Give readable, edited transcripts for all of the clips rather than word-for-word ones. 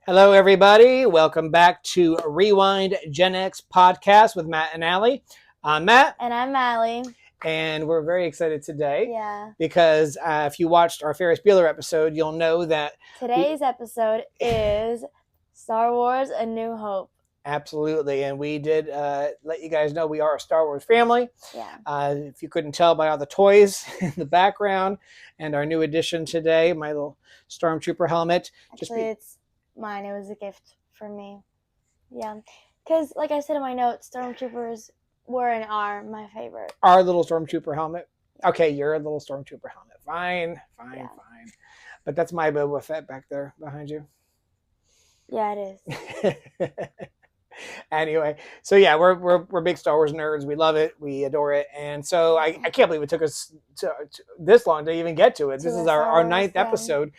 Hello, everybody. Welcome back to Rewind Gen X podcast with Matt and Allie. I'm Matt. And I'm Allie. And we're very excited today. Yeah. Because if you watched our Ferris Bueller episode, you'll know that today's episode is Star Wars: A New Hope. Absolutely. And we did let you guys know we are a Star Wars family. Yeah. If you couldn't tell by all the toys in the background and our new addition today, my little Stormtrooper helmet. Actually, it's mine. It was a gift for me. Yeah. Because, like I said in my notes, Stormtroopers were and are my favorite. Our little Stormtrooper helmet. Okay, you're a little Stormtrooper helmet. Fine. But that's my Boba Fett back there behind you. Yeah, it is. Anyway, so yeah, we're big Star Wars nerds. We love it. We adore it. And so I can't believe it took us to this long to even get to it. This is our ninth episode.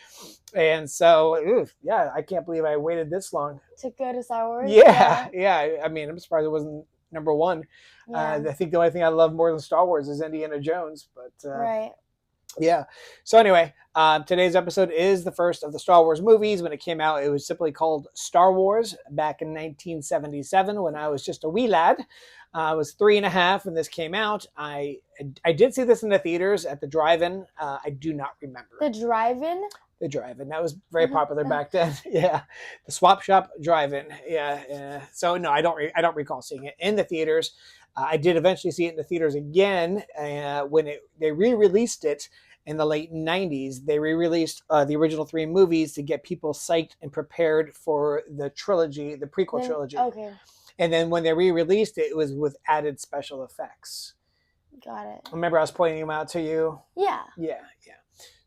And so, yeah, I can't believe I waited this long. To go to Star Wars? Yeah. I mean, I'm surprised it wasn't number one. Yeah. I think the only thing I love more than Star Wars is Indiana Jones. But right. Yeah. So anyway, today's episode is the first of the Star Wars movies. When it came out, it was simply called Star Wars back in 1977 when I was just a wee lad. I was 3.5 when this came out. I did see this in the theaters at the drive-in. I do not remember. The drive-in? The drive-in. That was very popular back then. Yeah. The swap shop drive-in. Yeah. So no, I don't recall seeing it in the theaters. I did eventually see it in the theaters again when they re-released it in the late 90s. They re-released the original 3 movies to get people psyched and prepared for the trilogy, the prequel trilogy. Okay. And then when they re-released it, it was with added special effects. Got it. Remember I was pointing them out to you? Yeah. Yeah.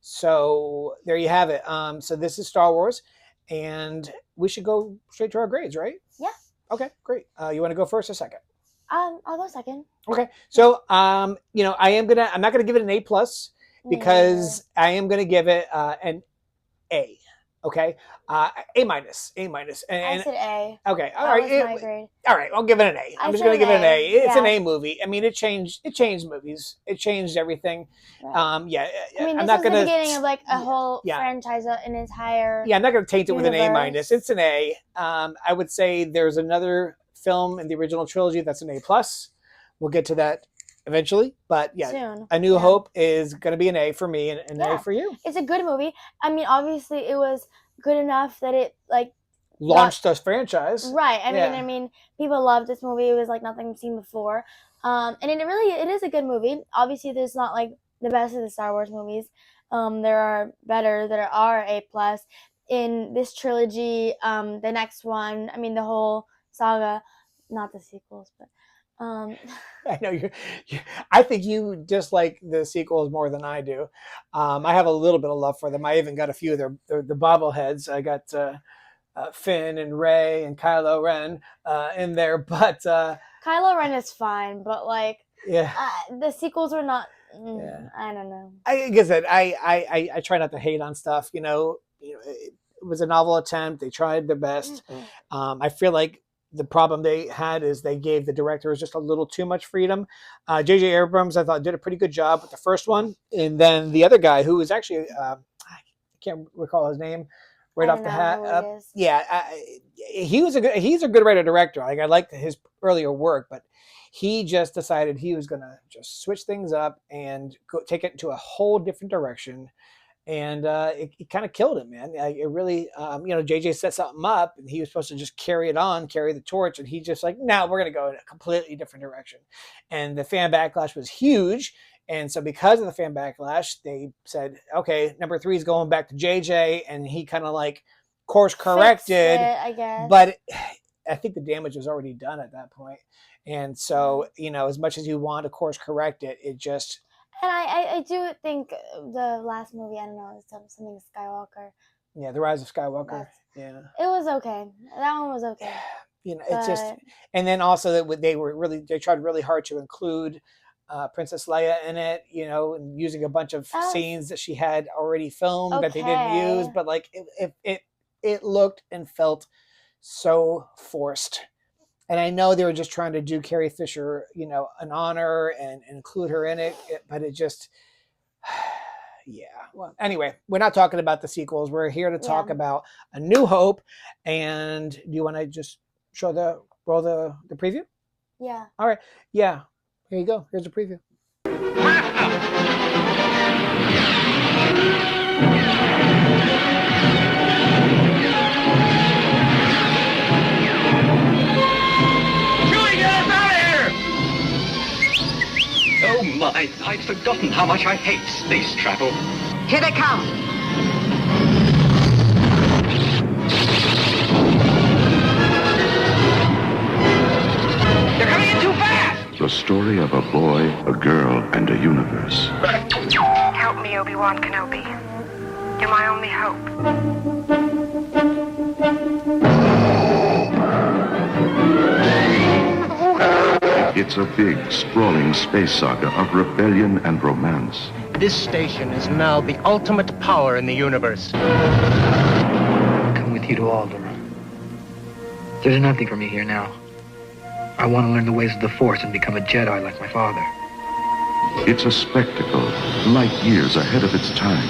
So there you have it. So this is Star Wars, and we should go straight to our grades, right? Yeah. Okay, great. You want to go first or second? I'll go second. Okay. So I'm not gonna give it an A+ because I am gonna give it an A. Okay. A-. And I said A. Okay. All that right. Was my grade. All right. I'll give it an A. I'm just gonna give it an A. It's an A movie. I mean, it changed movies. It changed everything. Right. I mean, I'm this not is gonna the beginning of like a whole franchise, an entire. Yeah, I'm not gonna taint it with an A-. universe. It's an A. I would say there's another film in the original trilogy that's an A+. We'll get to that eventually, but yeah, soon. A New Hope is going to be an A for me and an A for you. It's a good movie. I mean, obviously, it was good enough that it like launched a franchise. Right. I mean, people loved this movie. It was like nothing seen before, and it is a good movie. Obviously, there's not like the best of the Star Wars movies. There are better. There are A+ in this trilogy. The next one. I mean, the whole saga, not the sequels, but. I know I think you dislike the sequels more than I do. I have a little bit of love for them. I even got a few of the bobbleheads. I got Finn and Rey and Kylo Ren in there, but Kylo Ren is fine, but like the sequels are not. I don't know. Like I said, I try not to hate on stuff. It was a novel attempt. They tried their best. Mm-hmm. I feel like the problem they had is they gave the directors just a little too much freedom. J.J. Abrams, I thought, did a pretty good job with the first one. And then the other guy, who was actually, I can't recall his name right off the hat. He's a good writer-director. Like, I liked his earlier work, but he just decided he was going to just switch things up and take it into a whole different direction. And it kind of killed him, man. It really, JJ set something up and he was supposed to just carry the torch. And he just like, no, we're going to go in a completely different direction. And the fan backlash was huge. And so because of the fan backlash, they said, okay, number 3 is going back to JJ. And he kind of like course corrected, I guess. But I think the damage was already done at that point. And so, as much as you want to course correct it, it just... And I do think the last movie, I don't know, something Skywalker. Yeah, The Rise of Skywalker. It was okay. That one was okay. It's just, and then also that they tried really hard to include Princess Leia in it, and using a bunch of scenes that she had already filmed that they didn't use, but like it looked and felt so forced. And I know they were just trying to do Carrie Fisher, an honor and include her in it, but it just, Yeah. Well, anyway, we're not talking about the sequels. We're here to talk Yeah. about A New Hope. And do you want to just roll the preview? Yeah. All right. Yeah. Here you go. Here's the preview. Oh my, I'd forgotten how much I hate space travel. Here they come. They're coming in too fast! The story of a boy, a girl, and a universe. Help me, Obi-Wan Kenobi. You're my only hope. It's a big, sprawling space saga of rebellion and romance. This station is now the ultimate power in the universe. Come with you to Alderaan. There's nothing for me here now. I want to learn the ways of the Force and become a Jedi like my father. It's a spectacle, light years ahead of its time.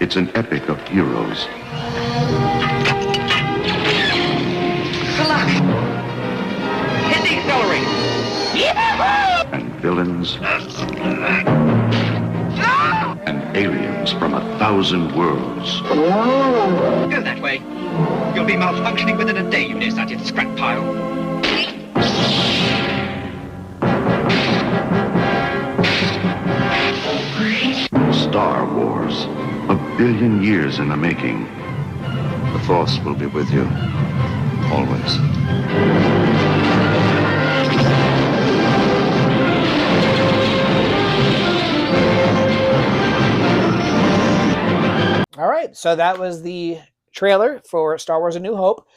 It's an epic of heroes. Good luck! Hit the accelerator! And villains. And aliens from 1,000 worlds. Go that way. You'll be malfunctioning within a day, you nearsighted scrap pile. Star Wars. 1 billion years in the making. The Force will be with you. Always. All right. So that was the trailer for Star Wars A New Hope.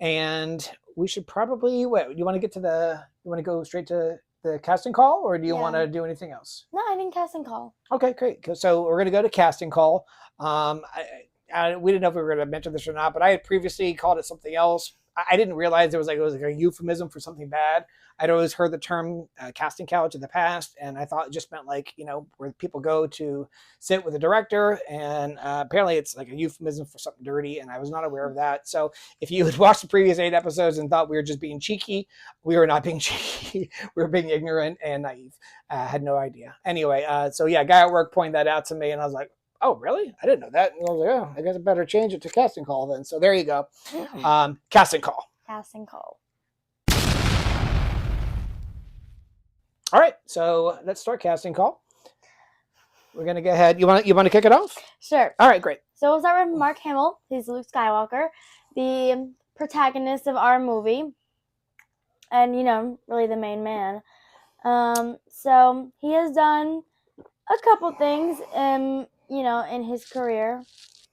And we should probably, you want to go straight to the casting call, or do you want to do anything else? No, I think casting call. Okay, great. So we're going to go to casting call. We didn't know if we were going to mention this or not, but I had previously called it something else. I didn't realize it was like a euphemism for something bad. I'd always heard the term casting couch in the past, and I thought it just meant like, where people go to sit with the director, and apparently it's like a euphemism for something dirty, and I was not aware of that. So if you had watched the previous 8 episodes and thought we were just being cheeky, we were not being cheeky. We were being ignorant and naive. Had no idea. Anyway, so yeah, a guy at work pointed that out to me, and I was like, oh, really? I didn't know that. And I was like, oh, I guess I better change it to casting call then. So there you go. Casting call. Casting call. All right. So let's start casting call. We're going to go ahead. You want to kick it off? Sure. All right, great. So we'll start with Mark Hamill. He's Luke Skywalker, the protagonist of our movie, and, really the main man. So he has done a couple things, in his career.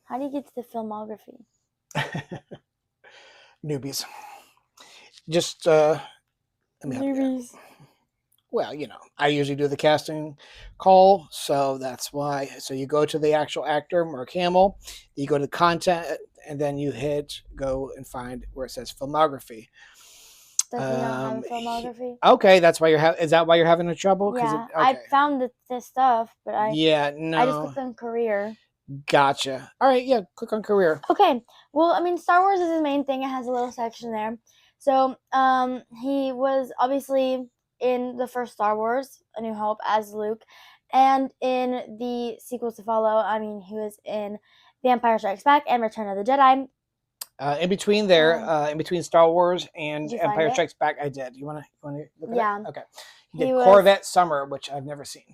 How do you get to the filmography? Newbies. Just, let me help you. Newbies. Well, I usually do the casting call, so that's why. So you go to the actual actor, Mark Hamill, you go to content, and then you hit go and find where it says filmography. Does he not have a filmography? Okay, that's why is that why you're having a trouble? Yeah, okay. I found the stuff, but I just clicked on career. Gotcha. All right, yeah, click on career. Okay, well, Star Wars is his main thing. It has a little section there. So, he was obviously in the first Star Wars, A New Hope, as Luke, and in the sequels to follow. He was in The Empire Strikes Back and Return of the Jedi. In between there, in between Star Wars and Empire it? Strikes Back, I did. You want to look at Yeah. it? Okay. He did Corvette Summer, which I've never seen.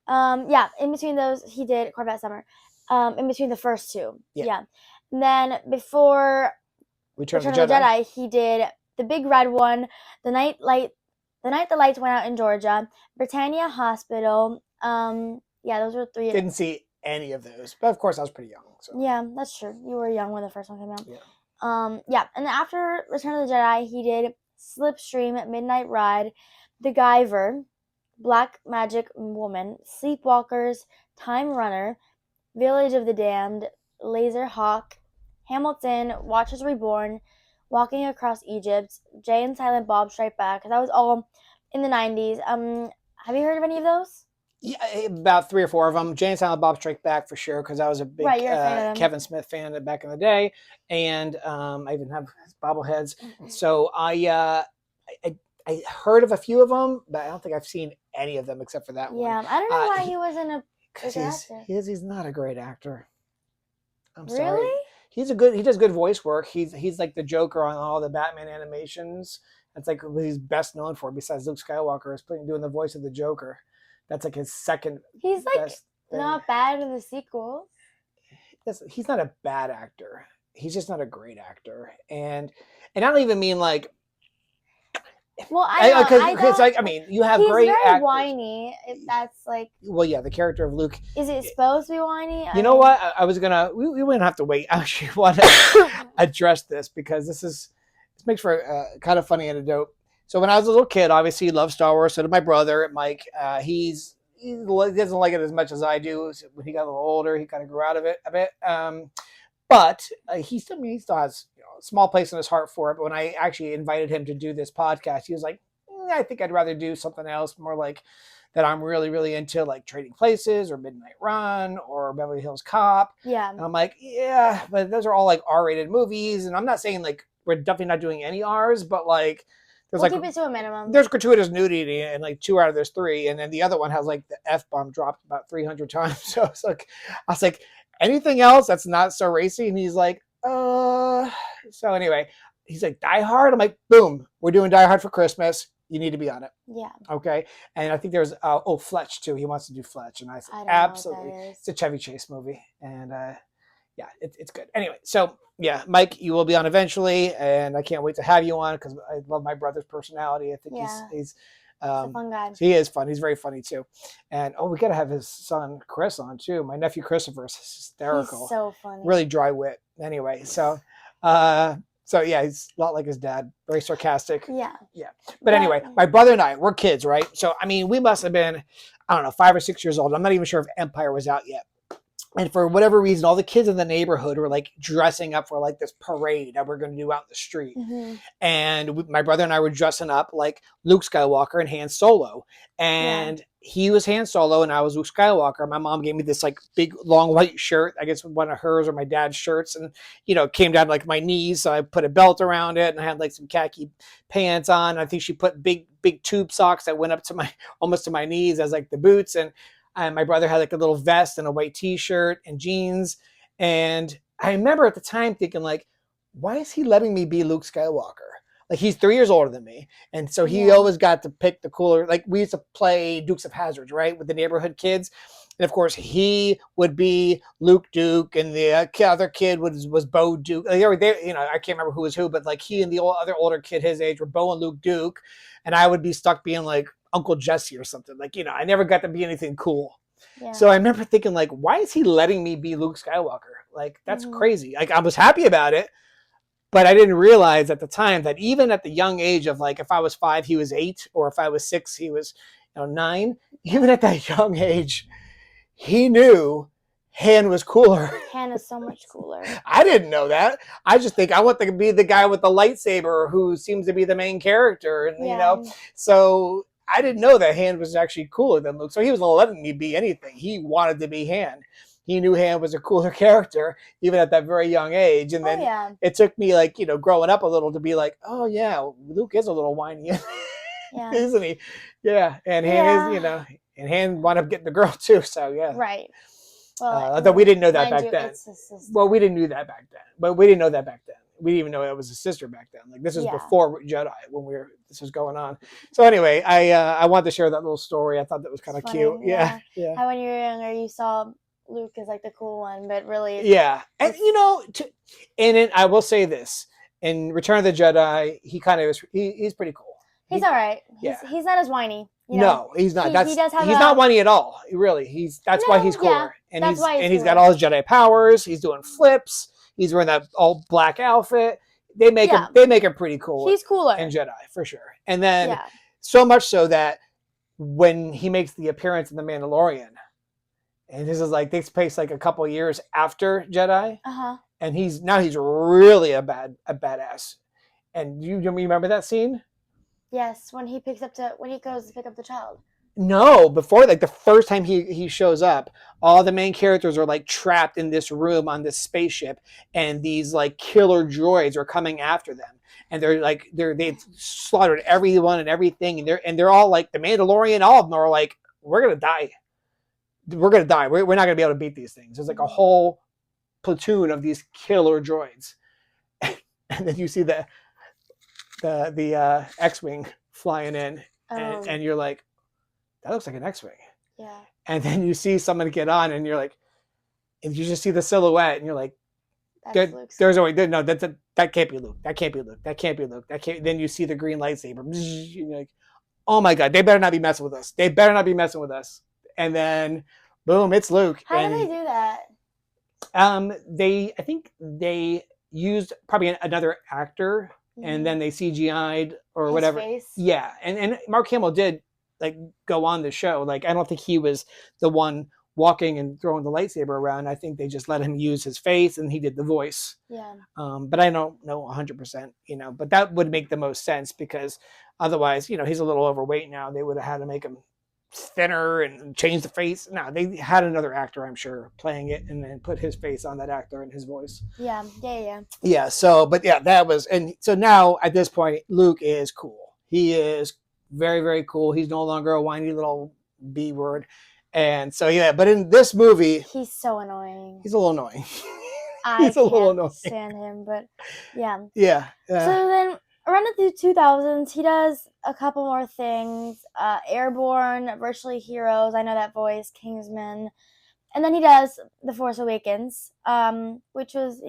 Yeah, in between those, he did Corvette Summer. In between the first two. Yeah. And then before Return of the Jedi, he did the big red one, The Night the Lights Went Out in Georgia, Britannia Hospital. Yeah, those were 3. Didn't see any of those, but of course I was pretty young. So. Yeah, that's true. You were young when the first one came out. Yeah. Yeah, and after Return of the Jedi, he did Slipstream, Midnight Ride, The Guyver, Black Magic Woman, Sleepwalkers, Time Runner, Village of the Damned, Laser Hawk, Hamilton, Watchers Reborn, Walking Across Egypt, Jay and Silent Bob Strike Back. That was all in the 90s. Have you heard of any of those? Yeah, about 3 or 4 of them. Jay and Silent Bob Strike Back for sure, because I was a big Right, you're a fan of them. Kevin Smith fan back in the day, and I even have his bobbleheads. So I heard of a few of them, but I don't think I've seen any of them except for that one. Yeah, I don't know why he wasn't a Because good actor. he's not a great actor. I'm sorry. Really? He does good voice work. He's like the Joker on all the Batman animations. That's like what he's best known for, besides Luke Skywalker, is doing the voice of the Joker. That's like his second. He's like best thing. not bad in the sequels. He's not a bad actor. He's just not a great actor. And I don't even mean like. Well, I know. Because I mean, you have he's great very actors. whiny. If that's like. Well, yeah, the character of Luke. Is it supposed to be whiny? You know what? I was gonna. We wouldn't have to wait. I actually want to address this because this makes for a kind of funny anecdote. So when I was a little kid, obviously he loved Star Wars. So did my brother Mike. He doesn't like it as much as I do. So when he got a little older, he kind of grew out of it a bit. But he still has a small place in his heart for it. But when I actually invited him to do this podcast, he was like, I think I'd rather do something else, more like that I'm really, really into, like Trading Places or Midnight Run or Beverly Hills Cop. Yeah. And I'm like, yeah, but those are all like R-rated movies. And I'm not saying like we're definitely not doing any R's, but like we'll keep it to a minimum. There's gratuitous nudity in like 2 out of those 3. And then the other one has like the F-bomb dropped about 300 times. So it's like, I was like, anything else that's not so racy? And he's like, so anyway, he's like, Die Hard. I'm like, boom, we're doing Die Hard for Christmas. You need to be on it. Yeah. Okay. And I think there's Fletch too. He wants to do Fletch, and I said absolutely. It's a Chevy Chase movie, and yeah, it's good. Anyway, so yeah, Mike, you will be on eventually, and I can't wait to have you on because I love my brother's personality. I think he's a fun guy. He is fun. He's very funny too. And we got to have his son Chris on too. My nephew Christopher is hysterical. He's so funny. Really dry wit. Anyway, so yeah, he's a lot like his dad. Very sarcastic. Yeah. Yeah. But anyway, my brother and I, we're kids, right? So I mean, we must have been, I don't know, 5 or 6 years old. I'm not even sure if Empire was out yet. And for whatever reason, all the kids in the neighborhood were like dressing up for like this parade that we're going to do out in the street. Mm-hmm. And my brother and I were dressing up like Luke Skywalker and Han Solo. And he was Han Solo and I was Luke Skywalker. My mom gave me this like big long white shirt, I guess one of hers or my dad's shirts. And, it came down to like my knees. So I put a belt around it and I had like some khaki pants on. I think she put big tube socks that went up to almost to my knees as like the boots. And my brother had like a little vest and a white t-shirt and jeans. And I remember at the time thinking like, why is he letting me be Luke Skywalker? Like he's 3 years older than me. And so he always got to pick the cooler, like we used to play Dukes of Hazzard, right? With the neighborhood kids. And of course he would be Luke Duke and the other kid was Bo Duke. They I can't remember who was who, but like he and the other older kid his age were Bo and Luke Duke. And I would be stuck being like Uncle Jesse or something. Like, I never got to be anything cool. Yeah. So I remember thinking like, why is he letting me be Luke Skywalker? Like, that's crazy. Like I was happy about it, but I didn't realize at the time that even at the young age of like, if I was 5, he was 8, or if I was 6, he was 9. Even at that young age, he knew Han was cooler. Han is so much cooler. I didn't know that. I just think I want to be the guy with the lightsaber who seems to be the main character. And, so I didn't know that Han was actually cooler than Luke. So he was letting me be anything. He wanted to be Han. He knew Han was a cooler character, even at that very young age. And then it took me like, growing up a little to be like, oh yeah, Luke is a little whiny, isn't he? Yeah. And Han is, and Han wound up getting the girl too. So yeah. Right. Well, though we didn't know that back then. Well, we didn't know that back then. But we didn't know that back then. We didn't even know it was a sister back then. Like this was before Jedi when this was going on. So anyway, I wanted to share that little story. I thought that was kind of cute. Yeah. How when you were younger, you saw Luke as like the cool one, but really, and and then I will say this: in Return of the Jedi, he kind of is. He's pretty cool. He's all right. He's not as whiny. No, he's not. He's not whiny at all. Really, that's why he's cooler. And he's got all his Jedi powers. He's doing flips. He's wearing that all black outfit. They make him pretty cool. He's cooler in Jedi for sure. And then so much so that when he makes the appearance in The Mandalorian, and this is like takes place like a couple of years after Jedi, and he's really a badass. And you remember that scene? Yes, when he goes to pick up the child. No, before, like, the first time he shows up, all the main characters are like trapped in this room on this spaceship, and these like killer droids are coming after them, and they've slaughtered everyone and everything, and they're all like the Mandalorian. All of them are like, we're gonna die. We're gonna die. We're not gonna be able to beat these things. There's like a whole platoon of these killer droids, and then you see the X-wing flying in, and you're like, that looks like an X-wing. Yeah. And then you see someone get on, and you're like, and you just see the silhouette, and you're like, there's always no, that can't be Luke. That can't be Luke. That can't be Luke. That can't. Then you see the green lightsaber. And you're like, oh my god, they better not be messing with us. They better not be messing with us. And then, boom, it's Luke. How do they do that? I think they used probably another actor, and then they CGI'd or His whatever. face? Yeah, and Mark Hamill did like go on the show. Like, I don't think he was the one walking and throwing the lightsaber around. I think they just let him use his face, and he did the voice. Yeah. But I don't know 100%, but that would make the most sense, because otherwise, he's a little overweight now. They would have had to make him thinner and change the face. No, they had another actor, I'm sure, playing it, and then put his face on that actor and his voice. Yeah. So, but yeah, and so now at this point, Luke is cool. He is very, very cool. He's no longer a whiny little B word. And so, yeah, but in this movie, he's so annoying. He's a little annoying. I can't stand him, but yeah. Yeah. So then around the 2000s, he does a couple more things. Airborne, Virtually Heroes, I know that voice, Kingsman. And then he does The Force Awakens, which was,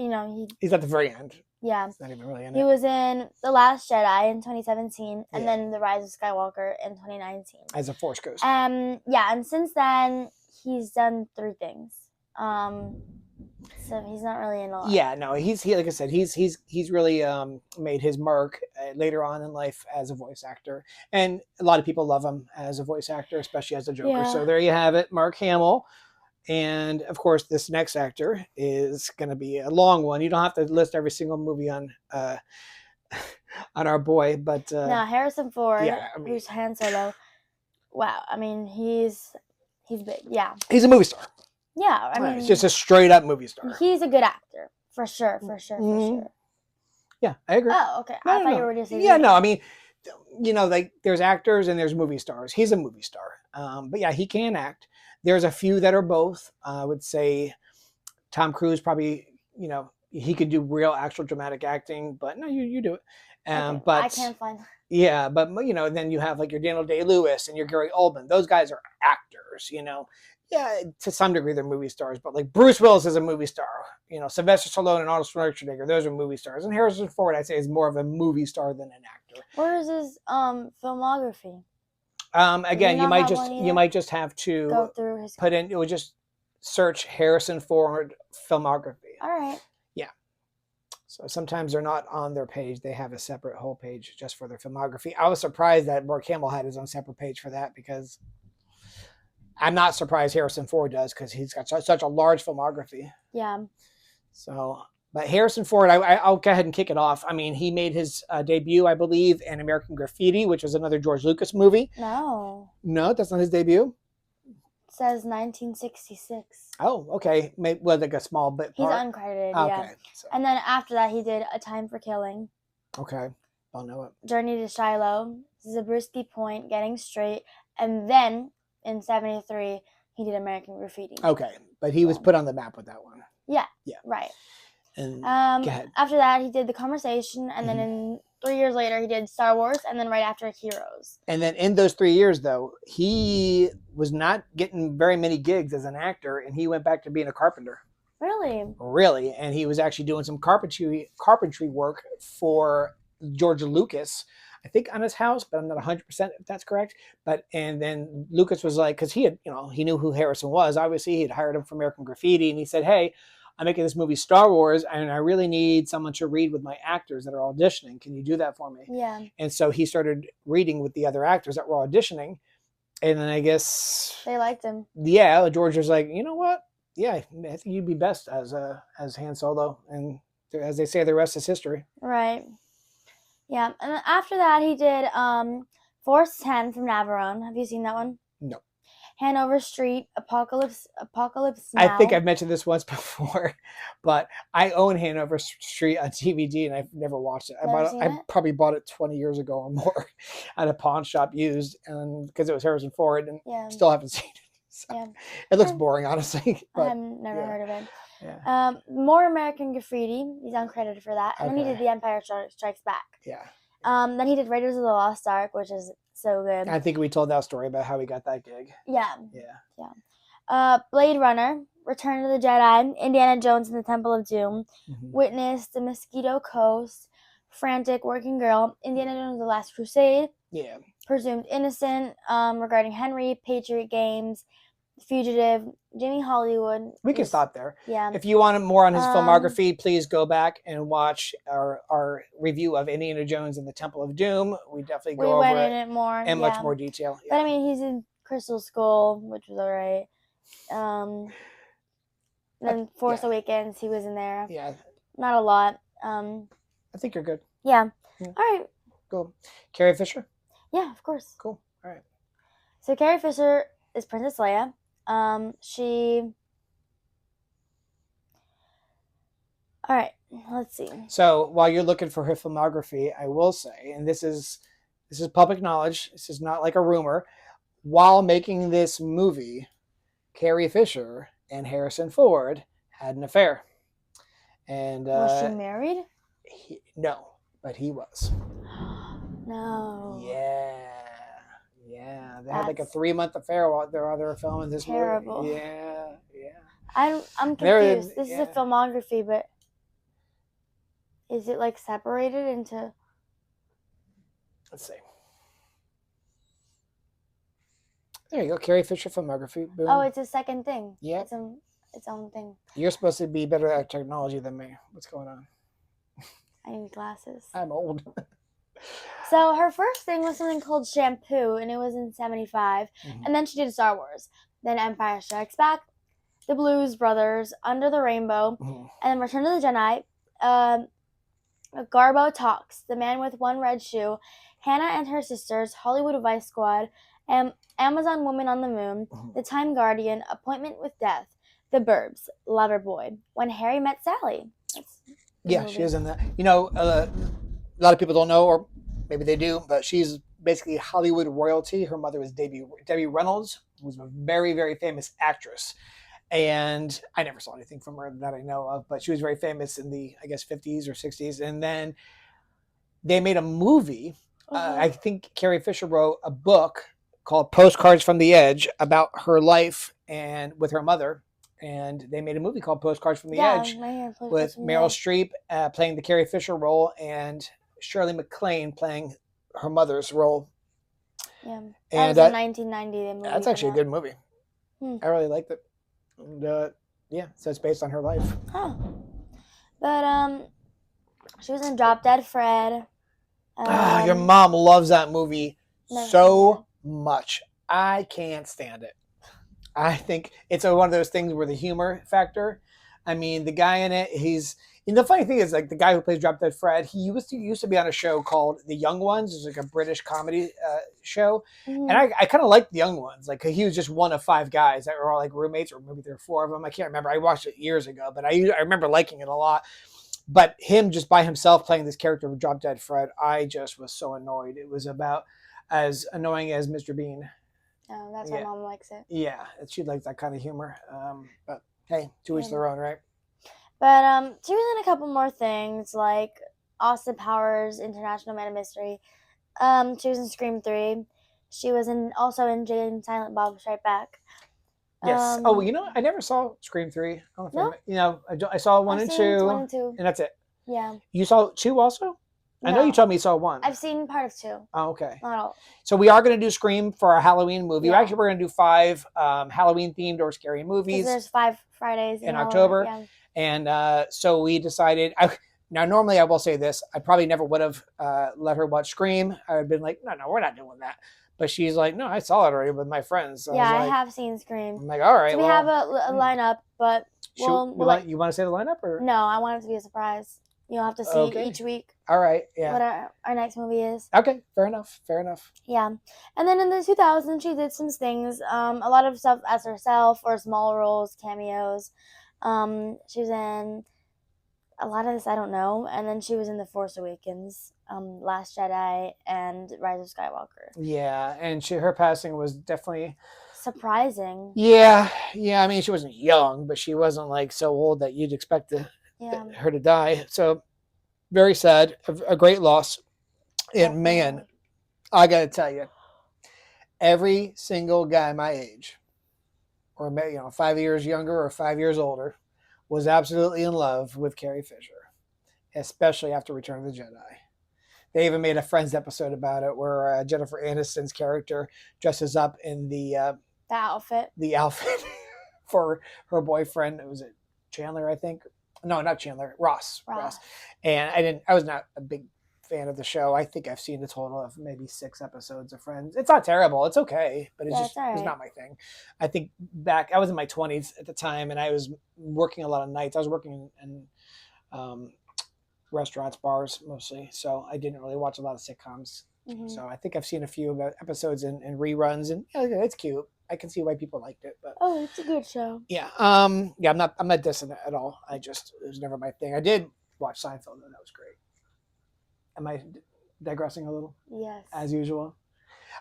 he's at the very end. Yeah. It's not even really in He it. was in The Last Jedi in 2017, and then The Rise of Skywalker in 2019. As a Force ghost. Yeah, and since then, he's done 3 things. So he's not really in a lot. Yeah, no, he like I said, he's really made his mark later on in life as a voice actor, and a lot of people love him as a voice actor, especially as a Joker. Yeah. So there you have it, Mark Hamill. And of course, this next actor is going to be a long one. You don't have to list every single movie on our boy, but no, Harrison Ford, yeah, who's Han Solo. Wow, I mean, he's big. Yeah, he's a movie star. Yeah, I mean, he's just a straight up movie star. He's a good actor, for sure. Yeah, I agree. Oh, okay. I thought you were just saying. Yeah, no, I mean, like there's actors and there's movie stars. He's a movie star. But yeah, he can act. There's a few that are both. I would say Tom Cruise probably, he could do real actual dramatic acting, but no, you do it. Okay, but I can't find. Yeah, but then you have like your Daniel Day-Lewis and your Gary Oldman. Those guys are actors, Yeah, to some degree they're movie stars, but like Bruce Willis is a movie star. Sylvester Stallone and Arnold Schwarzenegger, those are movie stars. And Harrison Ford, I'd say, is more of a movie star than an actor. Where is his filmography? Again, you might just have to go through his it would just search Harrison Ford filmography. All right. Yeah. So sometimes they're not on their page. They have a separate whole page just for their filmography. I was surprised that Mark Hamill had his own separate page for that, because I'm not surprised Harrison Ford does, because he's got such a large filmography. Yeah. So, but Harrison Ford, I'll go ahead and kick it off. I mean, he made his debut, I believe, in American Graffiti, which was another George Lucas movie. No, that's not his debut. It says 1966. Oh, okay. Maybe, well, like a small bit He's part. uncredited, Okay. yeah. So, And then after that, he did A Time for Killing, okay. I'll know it. Journey to Shiloh, Zabriskie Point, Getting Straight, and then in 73, he did American Graffiti. Okay. But he was put on the map with that one. Yeah. Yeah. Right. And go ahead. After that, he did The Conversation, and then in 3 years later, he did Star Wars, and then right after, Heroes. And then in those 3 years, though, he was not getting very many gigs as an actor, and he went back to being a carpenter. Really? And he was actually doing some carpentry work for George Lucas, I think, on his house, but I'm not 100% if that's correct. And then Lucas was like, because he had, he knew who Harrison was. Obviously, he had hired him for American Graffiti, and he said, hey, I'm making this movie Star Wars, and I really need someone to read with my actors that are auditioning. Can you do that for me? Yeah. And so he started reading with the other actors that were auditioning. And then I guess they liked him. Yeah, George was like, you know what? Yeah, I think you'd be best as Han Solo. And as they say, the rest is history. Right. Yeah, and then after that, he did Force 10 from Navarone. Have you seen that one? No. Hanover Street, Apocalypse I Now. think I've mentioned this once before, but I own Hanover Street on DVD and I've never watched it. I probably bought it 20 years ago or more at a pawn shop used, and because it was Harrison Ford, and still haven't seen it. So it looks boring, honestly. But, I've never heard of it. Yeah. More American Graffiti. He's uncredited for that. And then he did The Empire Strikes Back. Yeah. Then he did Raiders of the Lost Ark, which is so good. I think we told that story about how he got that gig. Yeah. Yeah. Blade Runner, Return of the Jedi, Indiana Jones and the Temple of Doom, Witness, The Mosquito Coast, Frantic, Working Girl, Indiana Jones: The Last Crusade. Yeah. Presumed Innocent, Regarding Henry, Patriot Games, Fugitive, Jimmy Hollywood. We can stop there. Yeah. If you want more on his filmography, please go back and watch our review of Indiana Jones and the Temple of Doom. We definitely go over went in it more in much more detail. Yeah. But I mean, he's in Crystal Skull, which was alright. Then Force Awakens, he was in there. Yeah. Not a lot. I think you're good. Yeah. All right. Cool. Carrie Fisher? Yeah, of course. Cool. All right. So Carrie Fisher is Princess Leia. All right, let's see. So while you're looking for her filmography, I will say, and this is public knowledge, this is not like a rumor, while making this movie, Carrie Fisher and Harrison Ford had an affair. And was she married? No, but he was. No. Yeah. They had like a 3-month affair while they were filming this terrible. movie. Yeah. I'm confused. This is a filmography, but is it like separated into? Let's see. There you go, Carrie Fisher filmography. Boom. Oh, it's a second thing. Yeah. It's its own thing. You're supposed to be better at technology than me. What's going on? I need glasses. I'm old. So her first thing was something called Shampoo, and it was in 75. And then she did Star Wars. Then Empire Strikes Back, The Blues Brothers, Under the Rainbow, and then Return of the Jedi, Garbo Talks, The Man with One Red Shoe, Hannah and Her Sisters, Hollywood Vice Squad, Amazon Woman on the Moon, The Time Guardian, Appointment with Death, The Burbs, Loverboy, When Harry Met Sally. She is in that. You know, a lot of people don't know, or maybe they do, but she's basically Hollywood royalty. Her mother was Debbie Reynolds, who was a very, very famous actress. And I never saw anything from her that I know of, but she was very famous in the, I guess, 50s or 60s. And then they made a movie. I think Carrie Fisher wrote a book called Postcards from the Edge about her life and with her mother. And they made a movie called Postcards from the Edge with Meryl Streep playing the Carrie Fisher role and Shirley MacLaine playing her mother's role. Yeah, that was in 1990. The movie that's actually a good movie. I really liked it. And, so it's based on her life. Huh. But she was in Drop Dead Fred. Your mom loves that movie so much. I can't stand it. I think it's one of those things where the humor factor. I mean, the guy in it, the funny thing is, like, the guy who plays Drop Dead Fred, he used to be on a show called The Young Ones. It's like a British comedy show. And I kind of liked The Young Ones. Like, he was just one of 5 guys that were all like roommates, or maybe there were 4 of them. I can't remember. I watched it years ago, but I remember liking it a lot. But him just by himself playing this character of Drop Dead Fred, I just was so annoyed. It was about as annoying as Mr. Bean. Oh, that's why Mom likes it. Yeah, she likes that kind of humor. But hey, to each their own, right? But she was in a couple more things, like Austin Powers, International Man of Mystery. She was in Scream 3. She was also in Jay and Silent Bob Strike Back. Yes. I never saw Scream 3. I saw 1 and 2. 1 and 2. And that's it. Yeah. You saw 2 also? I know you told me you saw 1. I've seen part of 2. Oh, okay. Not all. So we are going to do Scream for our Halloween movie. Yeah. We're going to do 5 Halloween-themed or scary movies. There's 5 Fridays in October. Yeah. And so we decided... Now, normally I will say this. I probably never would have let her watch Scream. I would have been like, no, we're not doing that. But she's like, no, I saw it already with my friends. So I have seen Scream. I'm like, all right. So we have a lineup, but you want to say the lineup? Or? No, I want it to be a surprise. You'll have to see Okay. each week All right. Yeah. what our next movie is. Okay. Fair enough. Fair enough. Yeah. And then in the 2000s, she did some things. A lot of stuff as herself or small roles, cameos. She was in a lot of this I don't know. And then she was in The Force Awakens, Last Jedi, and Rise of Skywalker. Yeah. And her passing was definitely surprising. Yeah. Yeah. I mean, she wasn't young, but she wasn't like so old that you'd expect her to die. So very sad. A great loss. And man, I got to tell you, every single guy my age, or 5 years younger or 5 years older, was absolutely in love with Carrie Fisher, especially after Return of the Jedi. They even made a Friends episode about it where Jennifer Aniston's character dresses up in the outfit for her boyfriend. Was it Chandler, I think? No, not Chandler. Ross. And I was not a big fan of the show. I think I've seen a total of maybe 6 episodes of Friends. It's not terrible. It's okay, but it's not my thing. I think I was in my 20s at the time, and I was working a lot of nights. I was working in restaurants, bars mostly, so I didn't really watch a lot of sitcoms. Mm-hmm. So I think I've seen a few episodes in reruns, and it's cute. I can see why people liked it, but it's a good show. Yeah, I'm not dissing it at all. It was never my thing. I did watch Seinfeld, and that was great. Am I digressing a little? Yes. As usual.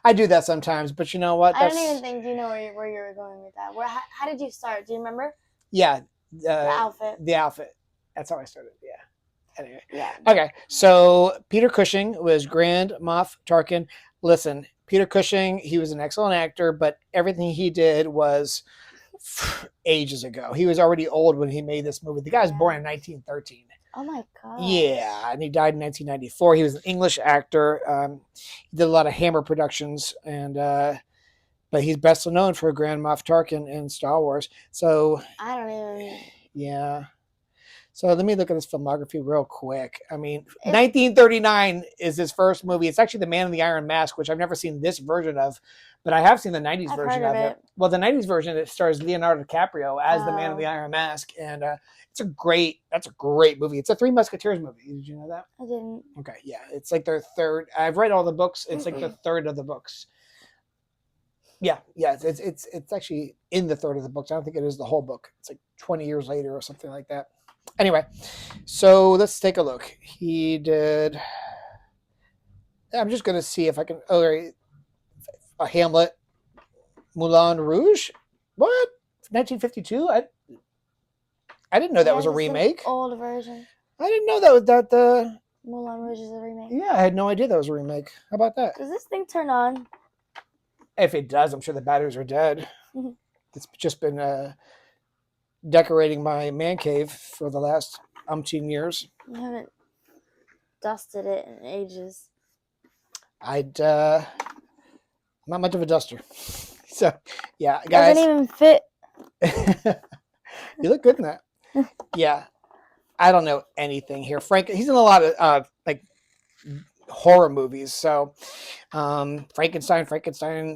I do that sometimes, but you know what? I don't even think you know where you were going with that. How did you start? Do you remember? Yeah. The outfit. The outfit. That's how I started. Yeah. Anyway. Yeah. Okay. So Peter Cushing was Grand Moff Tarkin. Listen, Peter Cushing, he was an excellent actor, but everything he did was ages ago. He was already old when he made this movie. The guy was born in 1913. Oh my God. Yeah, and he died in 1994. He was an English actor. He did a lot of Hammer productions, but he's best known for Grand Moff Tarkin in Star Wars. So I don't even. Yeah. So let me look at his filmography real quick. I mean, 1939 is his first movie. It's actually The Man in the Iron Mask, which I've never seen this version of, but I have seen the 90s version of it. Well, the 90s version, it stars Leonardo DiCaprio as the Man in the Iron Mask, and that's a great movie. It's a Three Musketeers movie. Did you know that? I didn't. Okay, yeah. It's like their third. I've read all the books. It's like the third of the books. Yeah. It's actually in the third of the books. I don't think it is the whole book. It's like 20 years later or something like that. Anyway, so let's take a look. He did. I'm just going to see if I can. A Hamlet, Moulin Rouge. What? 1952? I didn't know that was a remake. Old version. I didn't know that Moulin Rouge is a remake. Yeah, I had no idea that was a remake. How about that? Does this thing turn on? If it does, I'm sure the batteries are dead. It's just been decorating my man cave for the last umpteen years. You haven't dusted it in ages. I'm not much of a duster. So, yeah, guys. Doesn't even fit. You look good in that. Yeah. I don't know anything here. Frank, he's in a lot of like horror movies. So, Frankenstein,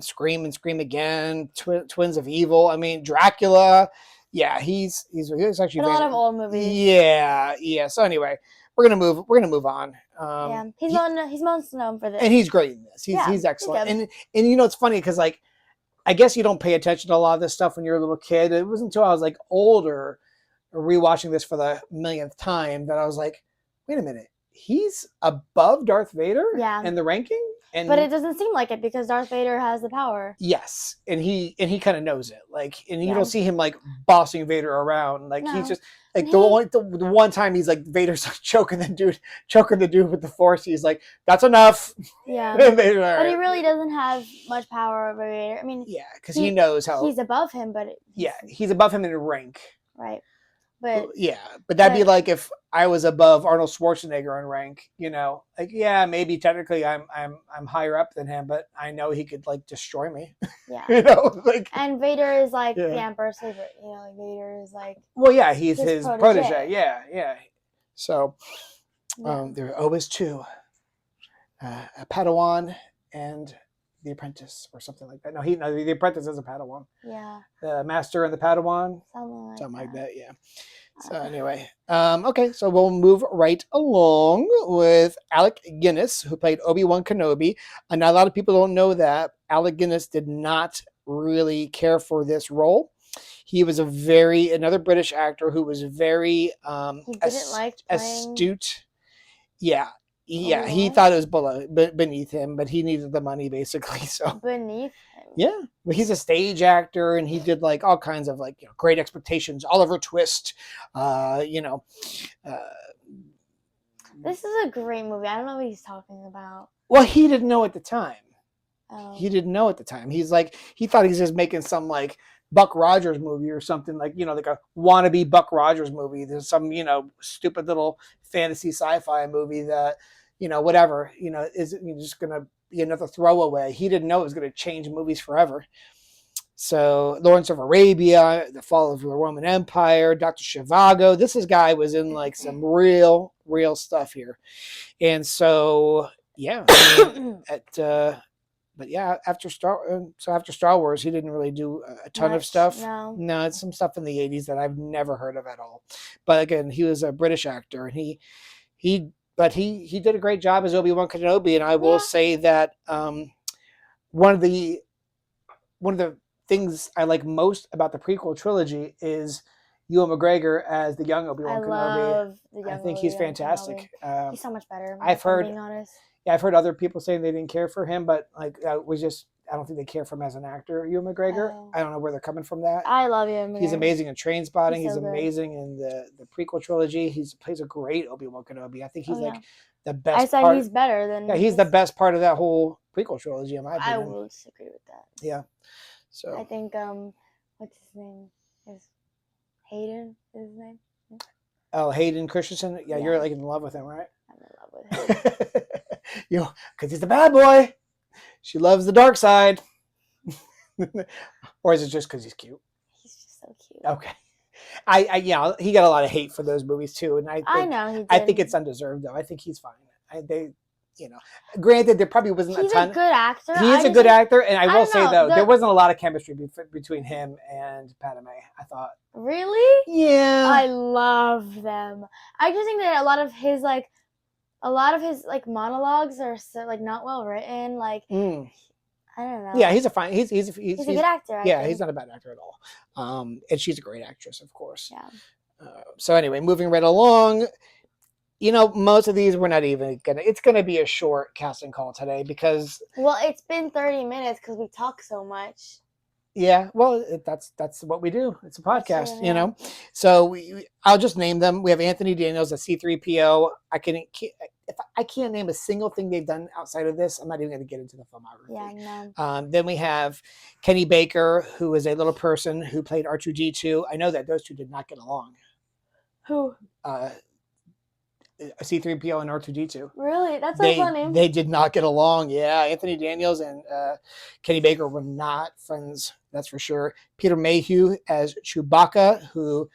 Scream and Scream Again, Twins of Evil. I mean, Dracula. Yeah, he's actually in a lot of old movies. Yeah. So anyway, we're gonna move on. He's most known for this, and he's great in this. He's excellent. And it's funny because like, I guess you don't pay attention to a lot of this stuff when you're a little kid. It wasn't until I was like older, rewatching this for the millionth time, that I was like, wait a minute, he's above Darth Vader in the ranking. But it doesn't seem like it because Darth Vader has the power. Yes, and he kind of knows it. Like, and you don't see him like bossing Vader around. Like he's just like the one time he's like Vader's like choking the dude with the Force. He's like, that's enough. Yeah, Vader, but he really doesn't have much power over Vader. I mean, because he knows how he's above him, but he's above him in rank. Right. But that'd be like if I was above Arnold Schwarzenegger in rank, like maybe technically I'm higher up than him, but I know he could like destroy me. Yeah. Like, and Vader is like the Emperor's favorite. Like Vader is like he's his protege. Yeah. So there are always two, a Padawan and The Apprentice or something like that. No, The Apprentice is a Padawan. Yeah. The Master and the Padawan. Something Like that, yeah. So anyway, okay, so we'll move right along with Alec Guinness, who played Obi-Wan Kenobi. And not a lot of people don't know that Alec Guinness did not really care for this role. He was another British actor who was very he didn't like astute. Yeah. Yeah, he thought it was beneath him, but he needed the money basically. So beneath him. Yeah, but he's a stage actor, and he did like all kinds of like Great Expectations, Oliver Twist. This is a great movie. I don't know what he's talking about. Well, he didn't know at the time. Oh. He didn't know at the time. He thought he was just making some like Buck Rogers movie or something like a wannabe Buck Rogers movie. There's some stupid little fantasy sci-fi movie that whatever is just gonna be another throwaway. He didn't know it was gonna change movies forever. So Lawrence of Arabia, The Fall of the Roman Empire, Dr. Zhivago. This guy was in like some real stuff here, and so yeah. But yeah, after Star Wars, he didn't really do a ton of stuff. No, it's some stuff in the 80s that I've never heard of at all. But again, he was a British actor, and he did a great job as Obi-Wan Kenobi. And I will say that one of the things I like most about the prequel trilogy is Ewan McGregor as the young Obi-Wan Kenobi. I think he's fantastic. He's so much better. Being honest. Yeah, I've heard other people saying they didn't care for him, but I don't think they care for him as an actor, Ewan McGregor. I don't know where they're coming from that. I love Ewan McGregor. He's amazing in Trainspotting. He's amazing in the prequel trilogy. He plays a great Obi-Wan Kenobi. I think he's the best. I said he's better than. Yeah, he's the best part of that whole prequel trilogy, in my opinion. I will disagree with that. Yeah. So I think what's his name? Is Hayden? Is his name? Oh, Hayden Christensen. Yeah, you're like in love with him, right? I'm in love with him. Because he's the bad boy. She loves the dark side. Or is it just because he's cute? He's just so cute. Okay. He got a lot of hate for those movies too, and I know he did. I think it's undeserved though. I think he's fine. Granted, there probably wasn't a ton. He's a good actor. He is a good actor, and I will say though, there wasn't a lot of chemistry between him and Padme. I thought. Really? Yeah. I love them. I just think that a lot of his monologues are so not well written. I don't know. Yeah, he's a good actor. I think. He's not a bad actor at all. And she's a great actress, of course. Yeah. So anyway, moving right along. Most of these we're not even it's gonna be a short casting call today because. Well, it's been 30 minutes because we talk so much. Yeah, well, that's what we do. It's a podcast, So I'll just name them. We have Anthony Daniels as C-3PO. If I can't name a single thing they've done outside of this, I'm not even going to get into the filmography. Yeah, no. Then we have Kenny Baker, who is a little person who played R2-D2. I know that those two did not get along. Who? C-3PO and R2-D2. Really? That's so funny. They did not get along. Yeah, Anthony Daniels and Kenny Baker were not friends. That's for sure. Peter Mayhew as Chewbacca, who,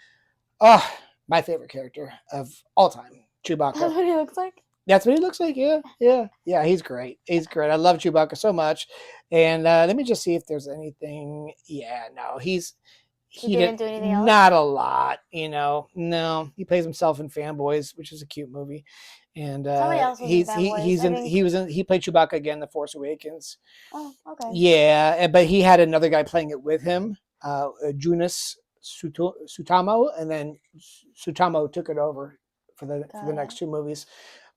my favorite character of all time. Chewbacca. That's what he looks like? That's what he looks like, yeah. He's great. I love Chewbacca so much. And let me just see if there's anything. Yeah, no, he didn't do anything else? Not a lot, No, he plays himself in Fanboys, which is a cute movie. And somebody else was he played Chewbacca again in The Force Awakens. Oh, okay. Yeah, but he had another guy playing it with him, Junis Sutamo, and then Sutamo took it over for the next two movies.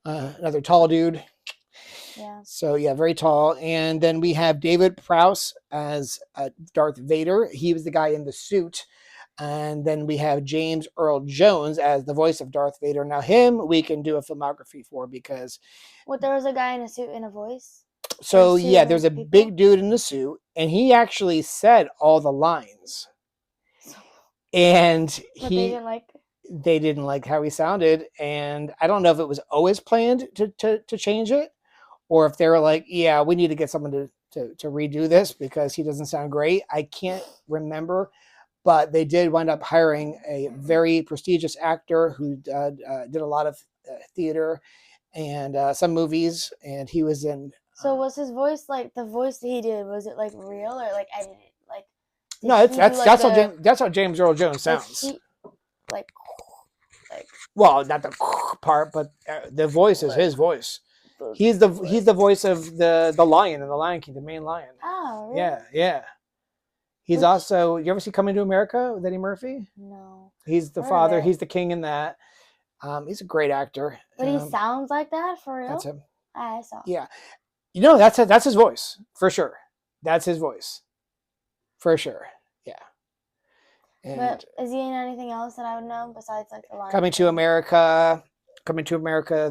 Another tall dude. Yeah. So yeah, very tall. And then we have David Prowse as Darth Vader. He was the guy in the suit. And then we have James Earl Jones as the voice of Darth Vader. Now him, we can do a filmography for because. There was a guy in a suit and a voice? So yeah, there's a big dude in the suit, and he actually said all the lines. And they didn't like how he sounded, and I don't know if it was always planned to change it, or if they were like, yeah, we need to get someone to redo this because he doesn't sound great. I can't remember, but they did wind up hiring a very prestigious actor who did a lot of theater and some movies, and he was in So was his voice like the voice that he did? Was it like real or like edited? Like No, did he do, like, that's how James Earl Jones like, sounds. like Well, not the part, but the voice is his voice. He's the voice of the lion in the Lion King, the main lion. Oh, really? Yeah, yeah. He's Which- also. You ever see Coming to America with Eddie Murphy? No. He's the Heard of father. it. He's the king in that. He's a great actor. But he sounds like that for real? That's him. I saw. Yeah, you know that's his voice for sure. That's his voice, for sure. Yeah. And But is he in anything else that I would know besides like the Lion Coming to King? America,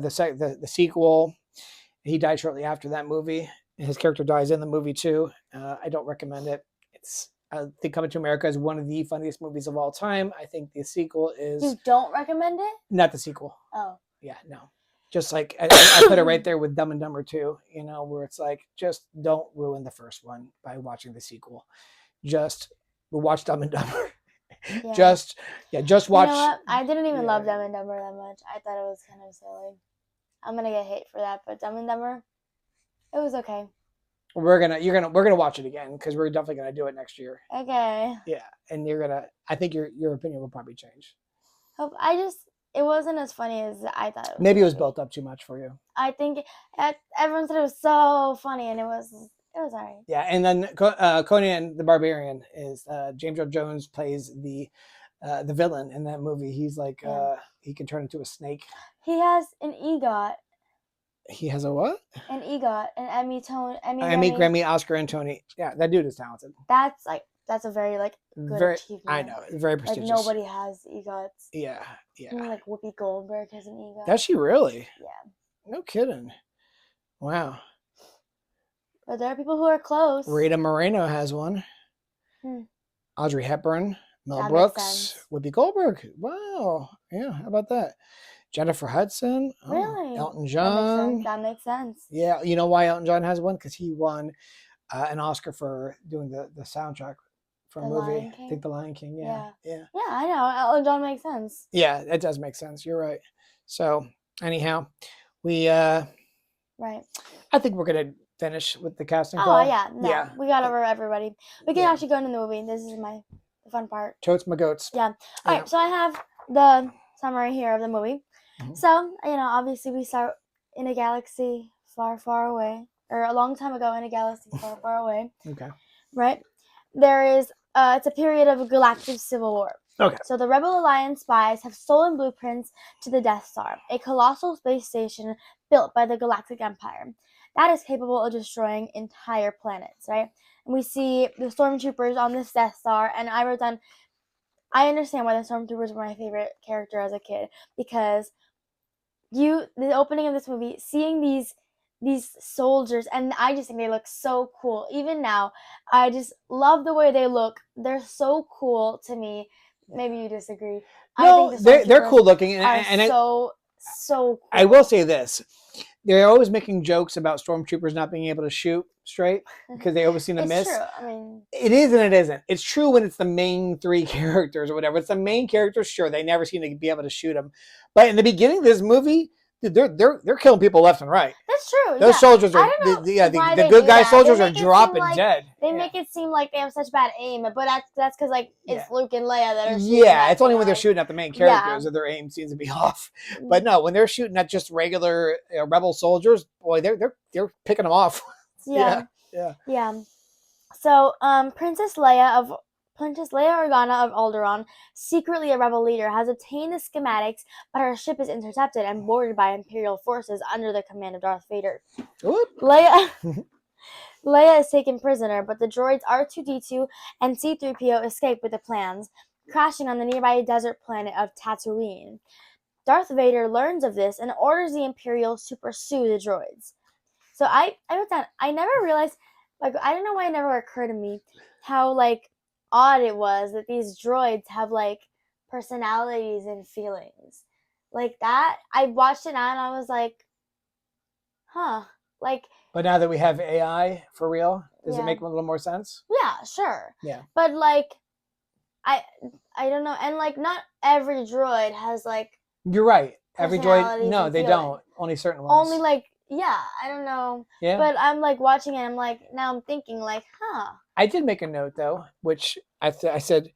the sequel. He died shortly after that movie. And his character dies in the movie too. I don't recommend it. I think Coming to America is one of the funniest movies of all time. I think the sequel is You don't recommend it? not the sequel. Oh. Yeah, no. Just like I put it right there with Dumb and Dumber 2, where it's like, just don't ruin the first one by watching the sequel. Just watch Dumb and Dumber. Yeah. just watch. You know what? I didn't even love Yeah. Dumb and Dumber that much. I thought it was kind of silly. I'm gonna get hate for that, but Dumb and Dumber, it was okay. We're gonna watch it again because we're definitely gonna do it next year. Okay. Yeah, and I think your opinion will probably change. Hope it wasn't as funny as I thought. Maybe it was built up too much for you. I think everyone said it was so funny, and it was alright. Yeah, and then Conan the Barbarian is James Earl Jones plays the villain in that movie. He's like he can turn into a snake. He has an EGOT. He has a what? An EGOT, an Emmy, Emmy, Grammy, Oscar, and Tony. Yeah, that dude is talented. That's a very good achievement. I know, very Like prestigious. nobody has EGOTs. Yeah. Even, like Whoopi Goldberg has an EGOT. Does she really? Yeah. No kidding. Wow. But there are people who are close. Rita Moreno has one. Audrey Hepburn, Mel That makes Brooks, sense. Whoopi Goldberg. Wow. Yeah, how about that? Jennifer Hudson. Oh, Really? Elton John. That makes sense. Yeah, you know why Elton John has one? Because he won an Oscar for doing the soundtrack for a The movie. Lion I think The Lion King. Yeah. Yeah, I know. Elton John makes sense. Yeah, it does make sense. You're right. So anyhow, we Right. I think we're gonna finish with the casting Oh call. yeah, no, Yeah. we got over everybody. We can Yeah. actually go into the movie. This is the fun part. Totes my goats. Yeah. All Yeah. right. So I have the summary here of the movie. Mhm. So obviously we start in a galaxy far, far away, or a long time ago in a galaxy far, far away. Okay. Right. There is it's a period of a galactic civil war. Okay. So the Rebel Alliance spies have stolen blueprints to the Death Star, a colossal space station built by the Galactic Empire that is capable of destroying entire planets, right? And we see the stormtroopers on this Death Star, and I wrote down, I understand why the stormtroopers were my favorite character as a kid, because the opening of this movie, seeing these soldiers, and I just think they look so cool. Even now, I just love the way they look. They're so cool to me. Maybe you disagree. No, I think they're cool looking, are and so cool. I will say this: they're always making jokes about stormtroopers not being able to shoot straight because they always seem to It's miss. true. I mean, It is and it isn't. It's true when it's the main three characters or whatever. It's the main characters, sure, they never seem to be able to shoot them. But in the beginning of this movie, dude, they're killing people left and right. that's true. Those yeah. soldiers are I don't know why the they good do guy that. soldiers They are make it seem dropping like- dead. They make it seem like they have such bad aim, but that's because like it's Yeah. Luke and Leia that are shooting. Yeah, at it's only them, when they're like- shooting at the main Yeah. characters that their aim seems to be off. But no, when they're shooting at just regular rebel soldiers, boy, they're picking them off. Yeah. Yeah. So, Princess Leia Organa of Alderaan, secretly a rebel leader, has obtained the schematics, but her ship is intercepted and boarded by Imperial forces under the command of Darth Vader. Whoop. Leia is taken prisoner, but the droids R2-D2 and C-3PO escape with the plans, crashing on the nearby desert planet of Tatooine. Darth Vader learns of this and orders the Imperials to pursue the droids. So I wrote down, I never realized, like, I don't know why it never occurred to me how, like, odd it was that these droids have, like, personalities and feelings. Like that, I watched it now and I was like, huh. Like, But now that we have AI for real, does Yeah. it make a little more sense? yeah, sure. Yeah. But, like, I don't know. And, like, not every droid has, like, You're right. Every droid, Personalities no, and they feeling. don't. Only certain ones. only, like, yeah, I don't know. Yeah. But I'm like watching it. I'm like, now I'm thinking like, huh. I did make a note though, which I said,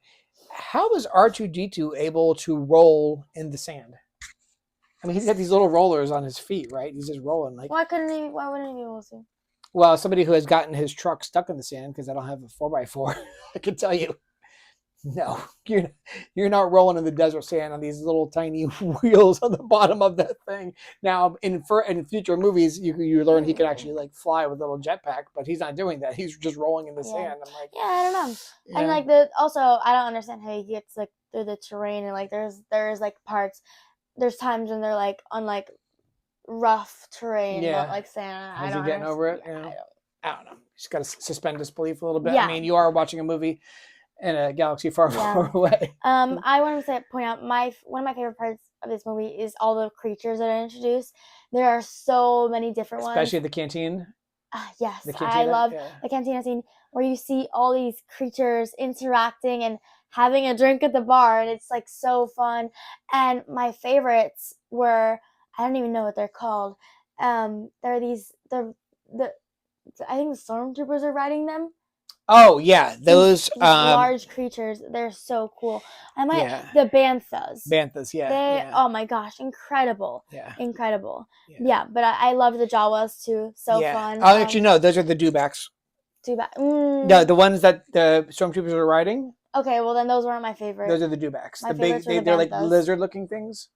how was R2D2 able to roll in the sand? I mean, he's got these little rollers on his feet, right? He's just rolling like. Why wouldn't he be able to? Well, somebody who has gotten his truck stuck in the sand because I don't have a 4x4, I can tell you, no, you're not rolling in the desert sand on these little tiny wheels on the bottom of that thing. Now, in future movies, you learn he can actually like fly with a little jetpack, but he's not doing that. He's just rolling in the sand. I'm like, yeah, I don't know. yeah. And like also, I don't understand how he gets like through the terrain and like there's like parts. There's times when they're like on like rough terrain, not like sand. How's he getting over it? Yeah, I don't know. Just got to suspend disbelief a little bit. Yeah. I mean, you are watching a movie in a galaxy far, far away. I want to point out one of my favorite parts of this movie is all the creatures that are introduced. There are so many different ones. Especially the canteen. Yes, the cantina, I love the cantina scene where you see all these creatures interacting and having a drink at the bar, and it's like so fun. And my favorites were, I don't even know what they're called. They're I think the stormtroopers are riding them. Oh yeah, those these large creatures. They're so cool. The banthas. Banthas, yeah. Oh my gosh, incredible. Yeah. Incredible. Yeah, but I love the Jawas too. So fun. I'll let you know, those are the dewbacks. No, the ones that the stormtroopers are riding. Okay, well then those weren't my favorite. Those are the dewbacks. They're like lizard-looking things.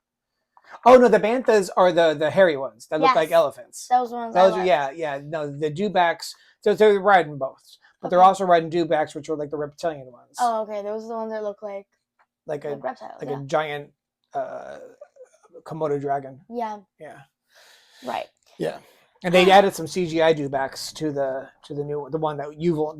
Oh no, the banthas are the hairy ones that look like elephants. Those ones. No, the dewbacks. So they're riding both, but they're also riding dewbacks, which are like the reptilian ones. Oh, okay. Those are the ones that look like a reptile, a giant Komodo dragon. Yeah. Yeah. Right. Yeah. And they added some CGI dewbacks to the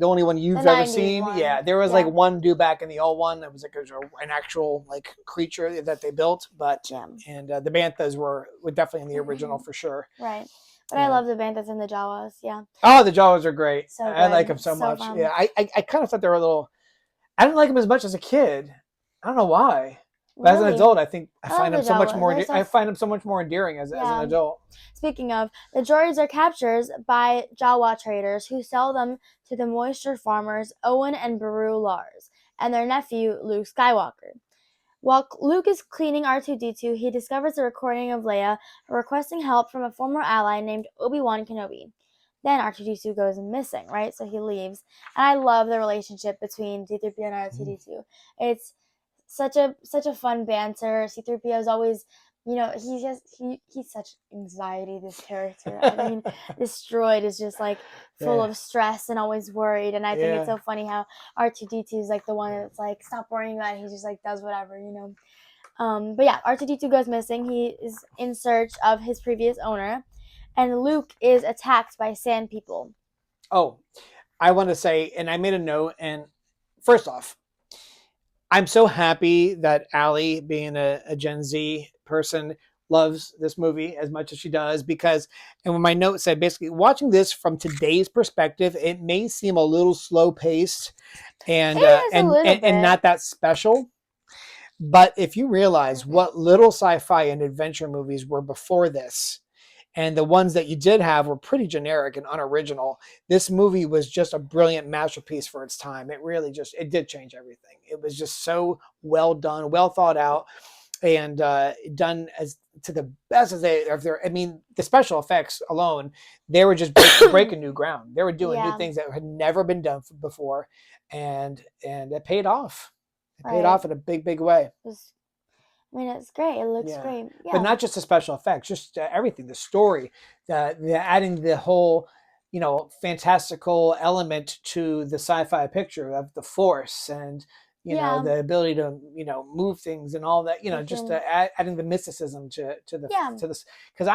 only one you've ever seen. One. Yeah, there was like one dewback in the old one that was like an actual like creature that they built, but and the banthas were definitely in the original for sure. Right, but I love the banthas and the Jawas. Yeah. Oh, the Jawas are great. So I like them so much. Fun. Yeah, I kind of thought they were a little. I didn't like them as much as a kid. I don't know why. But as an adult, I think I find them so much more. I find them so much more endearing as an adult. Speaking of, the droids are captured by Jawa traders who sell them to the moisture farmers Owen and Beru Lars and their nephew Luke Skywalker. While Luke is cleaning R2-D2, he discovers a recording of Leia requesting help from a former ally named Obi-Wan Kenobi. Then R2-D2 goes missing, right? So he leaves. And I love the relationship between C-3PO and R2-D2. It's such a fun banter. C-3PO is always, he's such anxiety, this character. I mean, this droid is just like full of stress and always worried. And I think it's so funny how R2-D2 is like the one that's like, stop worrying about it. He just like does whatever, But yeah, R2-D2 goes missing. He is in search of his previous owner. And Luke is attacked by sand people. Oh, I want to say, and I made a note, and first off, I'm so happy that Allie, being a Gen Z person, loves this movie as much as she does because, and when my note said, basically, watching this from today's perspective, it may seem a little slow paced and not that special. But if you realize what little sci-fi and adventure movies were before this, and the ones that you did have were pretty generic and unoriginal, this movie was just a brilliant masterpiece for its time. It did change everything. It was just so well done, well thought out, and done as to the best as I mean, the special effects alone, they were just breaking new ground. They were doing new things that had never been done before, and it paid off. It paid off in a big, big way. It's great. It looks great. Yeah. But not just the special effects, just everything. The story, the adding the whole, fantastical element to the sci-fi picture of the Force and, the ability to, move things and all that, just adding the mysticism to this. Because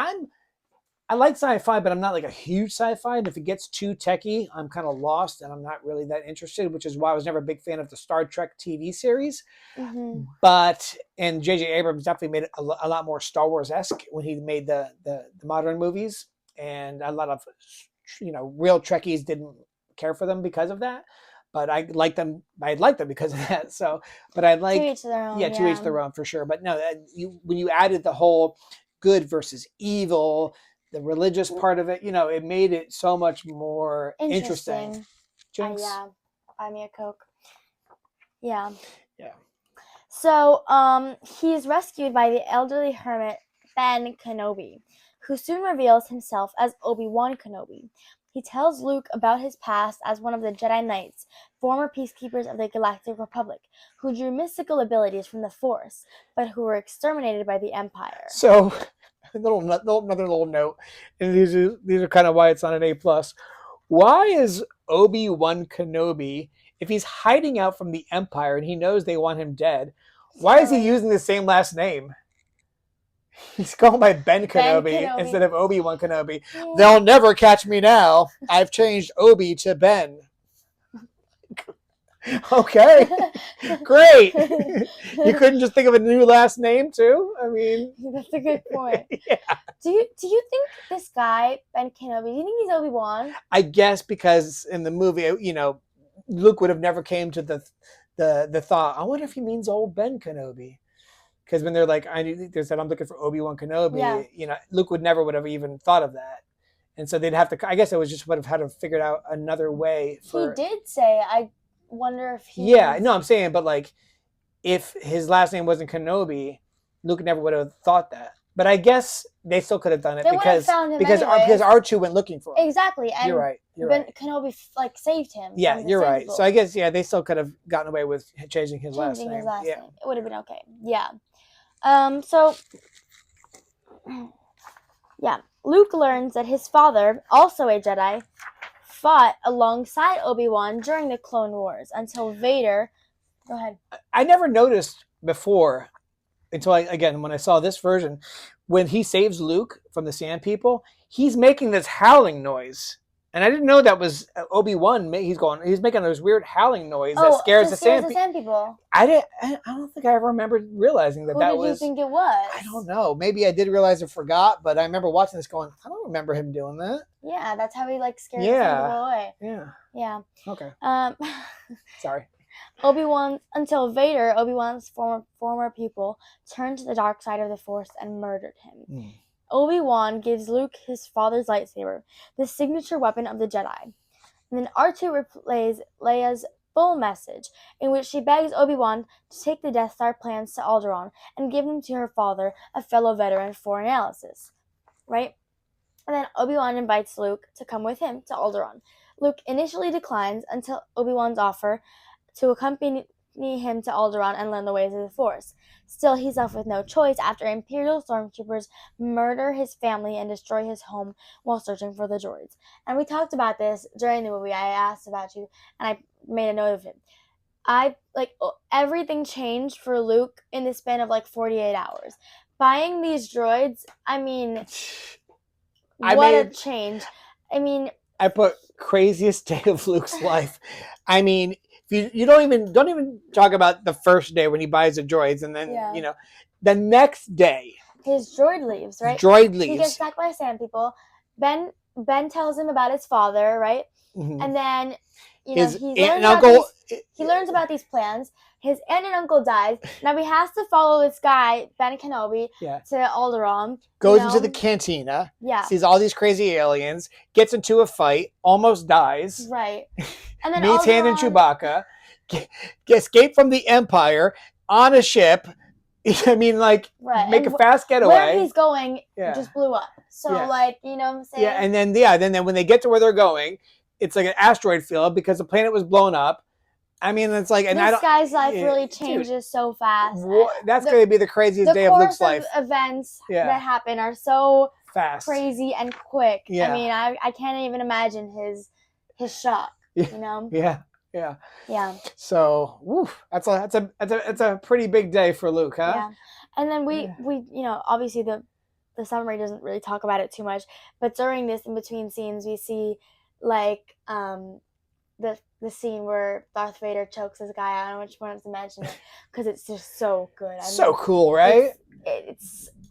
I like sci-fi, but I'm not like a huge sci-fi. And if it gets too techie, I'm kind of lost and I'm not really that interested, which is why I was never a big fan of the Star Trek TV series. Mm-hmm. And J.J. Abrams definitely made it a lot more Star Wars-esque when he made the modern movies. And a lot of, real Trekkies didn't care for them because of that. But I liked them because of that. So, but I like, to each their own. To each their own for sure. But no, when you added the whole good versus evil, the religious part of it, it made it so much more interesting. Jinx. Yeah, buy me a Coke. Yeah. Yeah. So, he's rescued by the elderly hermit Ben Kenobi, who soon reveals himself as Obi-Wan Kenobi. He tells Luke about his past as one of the Jedi Knights, former peacekeepers of the Galactic Republic, who drew mystical abilities from the Force, but who were exterminated by the Empire. So, another little note, and these are kind of why it's on an A+. Why is Obi-Wan Kenobi, if he's hiding out from the Empire and he knows they want him dead, why is he using the same last name? He's going by Ben Kenobi instead of Obi-Wan Kenobi. Yeah. They'll never catch me now. I've changed Obi to Ben. Okay, great. You couldn't just think of a new last name too? I mean, that's a good point. Yeah. Do you think this guy Ben Kenobi? Do you think he's Obi-Wan? I guess because in the movie, Luke would have never came to the thought. I wonder if he means old Ben Kenobi. Because when they're like, they said, I'm looking for Obi-Wan Kenobi, Luke would have even thought of that. And so they'd have to, I guess it was just would have had to figure out another way. He did say, I wonder if he... Yeah, no, I'm saying, but like, if his last name wasn't Kenobi, Luke never would have thought that. But I guess they still could have done it because R2 went looking for him. Exactly. And you're right. Kenobi saved him. Yeah, you're right. So I guess, they still could have gotten away with changing his last name. It would have been okay. Yeah. Luke learns that his father, also a Jedi, fought alongside Obi-Wan during the Clone Wars until Vader... Go ahead. I never noticed before until when I saw this version, when he saves Luke from the Sand People, he's making this howling noise. And I didn't know that was Obi-Wan. He's making this weird howling noise that scares the Sand People. I don't think I ever remembered realizing that was. Who did you think it was? I don't know. Maybe I did realize and forgot, but I remember watching this going, I don't remember him doing that. Yeah, that's how he scares the Sand People away. Yeah. Yeah. Okay. Sorry. Until Vader, Obi-Wan's former pupil, turned to the dark side of the Force and murdered him. Obi-Wan gives Luke his father's lightsaber, the signature weapon of the Jedi. And then R2 replays Leia's full message, in which she begs Obi-Wan to take the Death Star plans to Alderaan and give them to her father, a fellow veteran, for analysis. Right? And then Obi-Wan invites Luke to come with him to Alderaan. Luke initially declines until Obi-Wan's offer to accompany him to Alderaan and learn the ways of the Force. Still, he's left with no choice after Imperial stormtroopers murder his family and destroy his home while searching for the droids. And we talked about this during the movie. I asked about you, and I made a note of it. Everything changed for Luke in the span of 48 hours. Buying these droids, what a change. I put craziest day of Luke's life. You don't even talk about the first day when he buys the droids, and then the next day his droid leaves, right? He gets attacked by Sand People. Ben tells him about his father, right? Mm-hmm. And then he learns about these plans. His aunt and uncle dies. Now he has to follow this guy, Ben Kenobi, to Alderaan. Goes into the cantina. Yeah. Sees all these crazy aliens. Gets into a fight. Almost dies. Right. And then meets Han and Chewbacca. Escape from the Empire on a ship. Make a fast getaway. Where he's going just blew up. So, you know what I'm saying? Yeah, and then when they get to where they're going, it's like an asteroid field because the planet was blown up. It's like... and this guy's life really changes so fast. That's going to be the craziest day of Luke's life. The events that happen are so fast, crazy, and quick. Yeah. I can't even imagine his shock, Yeah. So, that's a pretty big day for Luke, huh? Yeah. And then we obviously the summary doesn't really talk about it too much, but during this in between scenes we see the scene where Darth Vader chokes this guy. I don't know which one to mention it because it's just so good. So cool, right?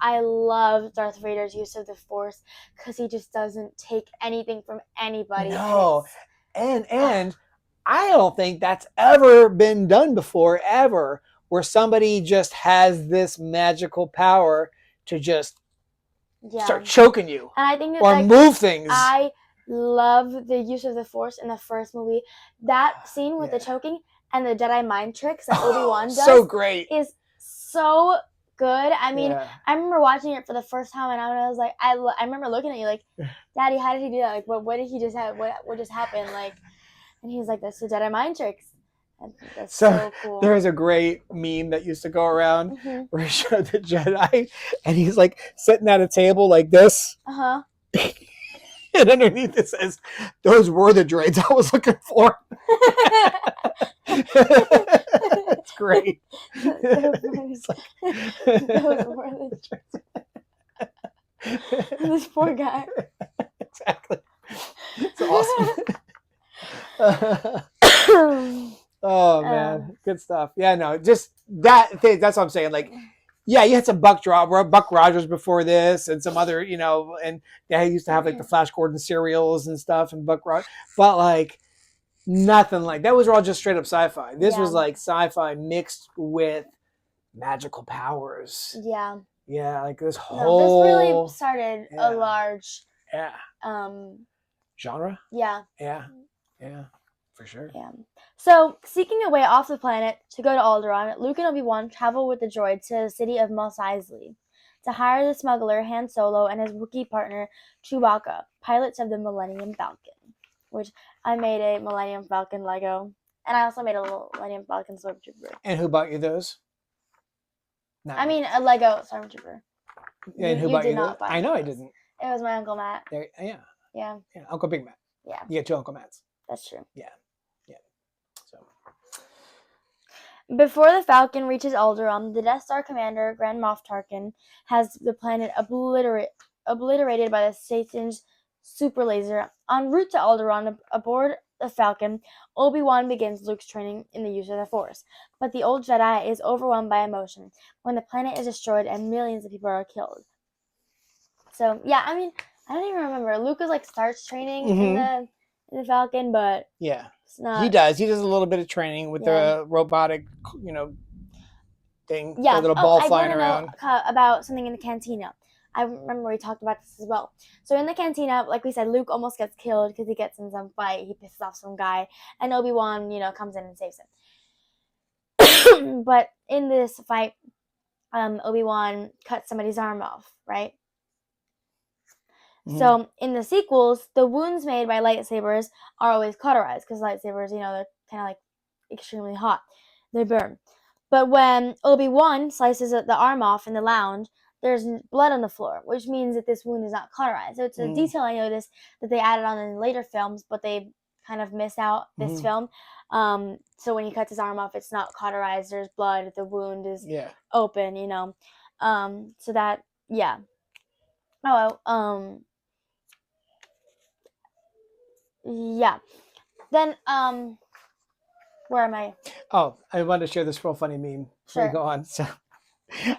I love Darth Vader's use of the Force because he just doesn't take anything from anybody. No, and I don't think that's ever been done before, ever, where somebody just has this magical power to just start choking you And I think that, or like, move things. I love the use of the Force in the first movie. That scene with the choking and the Jedi mind tricks that Obi-Wan does so great. is so good. I mean, Yeah. I remember watching it for the first time, and I was like, I remember looking at you like, Daddy, how did he do that? Like, what did he just have? What just happened? Like, and he's like, that's the Jedi mind tricks. And that's so cool. There was a great meme that used to go around where he showed the Jedi, and he's like sitting at a table like this. And underneath it says, "Those were the droids I was looking for." It's great. It's like, Those were the droids. This poor guy. Exactly. It's awesome. Oh man, good stuff. Yeah, no, just that thing. That's what I'm saying. Like, yeah, you had some Buck Rogers before this, and some other, and they used to have like the Flash Gordon serials and stuff, and Buck Rogers, but like nothing like that. Was all just straight up sci-fi. This was like sci-fi mixed with magical powers. Yeah. Yeah, like this whole. This really started a large. Genre. Yeah. Yeah. For sure. Yeah. So, seeking a way off the planet to go to Alderaan, Luke and Obi-Wan travel with the droid to the city of Mos Eisley to hire the smuggler Han Solo and his Wookiee partner Chewbacca, pilots of the Millennium Falcon, which I made a Millennium Falcon Lego, and I also made a little Millennium Falcon Stormtrooper. And who bought you those? Not I mean, a Lego Stormtrooper. Yeah, and who bought you those? I know I didn't. It was my Uncle Matt. Yeah, Uncle Big Matt. Yeah. You get two Uncle Matts. That's true. Yeah. So. Before the Falcon reaches Alderaan, the Death Star commander, Grand Moff Tarkin, has the planet obliterated by the Satan's super laser. En route to Alderaan, aboard the Falcon, Obi-Wan begins Luke's training in the use of the Force. But the old Jedi is overwhelmed by emotion when the planet is destroyed and millions of people are killed. So, yeah, I mean, I don't even remember. Luke starts training in the Falcon, but it's not. He does. He does a little bit of training with the robotic, thing. Yeah. The little ball flying around. About something in the cantina. I remember we talked about this as well. So in the cantina, like we said, Luke almost gets killed because he gets in some fight. He pisses off some guy, and Obi-Wan, comes in and saves him. But in this fight, Obi-Wan cuts somebody's arm off, right? Mm-hmm. So in the sequels, the wounds made by lightsabers are always cauterized because lightsabers, they're kind of extremely hot. They burn. But when Obi-Wan slices the arm off in the lounge, there's blood on the floor, which means that this wound is not cauterized. So it's a detail I noticed that they added on in later films, but they kind of missed out this film. So when he cuts his arm off, it's not cauterized. There's blood. The wound is open, So that, yeah. Yeah. Then, where am I? Oh, I wanted to share this real funny meme before you go on. So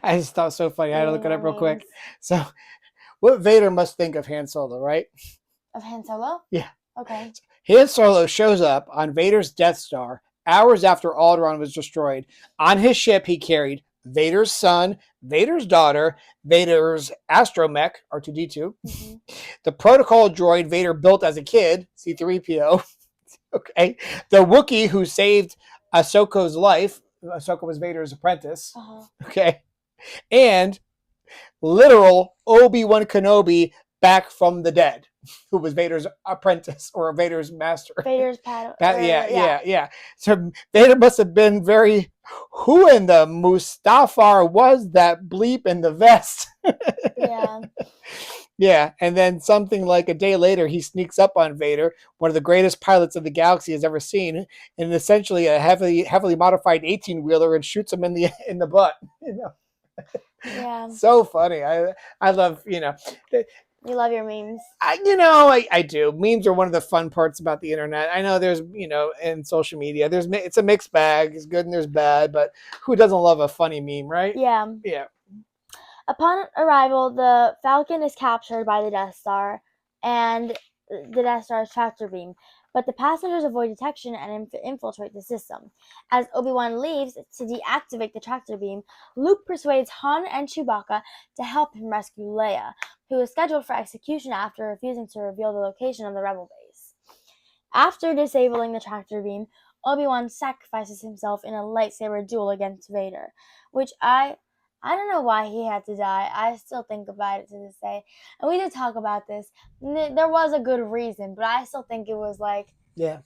I just thought it was so funny. I had to look it up real quick. So what Vader must think of Han Solo, right? Of Han Solo? Yeah. Okay. Han Solo shows up on Vader's Death Star hours after Alderaan was destroyed. On his ship, he carried Vader's son, Vader's daughter, Vader's astromech, R2-D2, the protocol droid Vader built as a kid, C-3PO, okay, the Wookiee who saved Ahsoka's life, Ahsoka was Vader's apprentice, okay, and literal Obi-Wan Kenobi back from the dead, who was Vader's apprentice or Vader's master. Vader's padawan. Yeah. So Vader must have been very, who in the Mustafar was that bleep in the vest? Yeah. Yeah, and then something like a day later, he sneaks up on Vader, one of the greatest pilots of the galaxy has ever seen, and essentially a heavily modified 18-wheeler, and shoots him in the butt. Yeah. So funny. I love, You love your memes. I do. Memes are one of the fun parts about the internet. I know there's, in social media, it's a mixed bag. There's good and there's bad, but who doesn't love a funny meme, right? Yeah. Yeah. Upon arrival, the Falcon is captured by the Death Star and the Death Star's tractor beam. but the passengers avoid detection and infiltrate the system. As Obi-Wan leaves to deactivate the tractor beam, Luke persuades Han and Chewbacca to help him rescue Leia, who is scheduled for execution after refusing to reveal the location of the Rebel base. After disabling the tractor beam, Obi-Wan sacrifices himself in a lightsaber duel against Vader, which I don't know why he had to die. I still think about it to this day. And we did talk about this. There was a good reason, but I still think it was like... Yeah.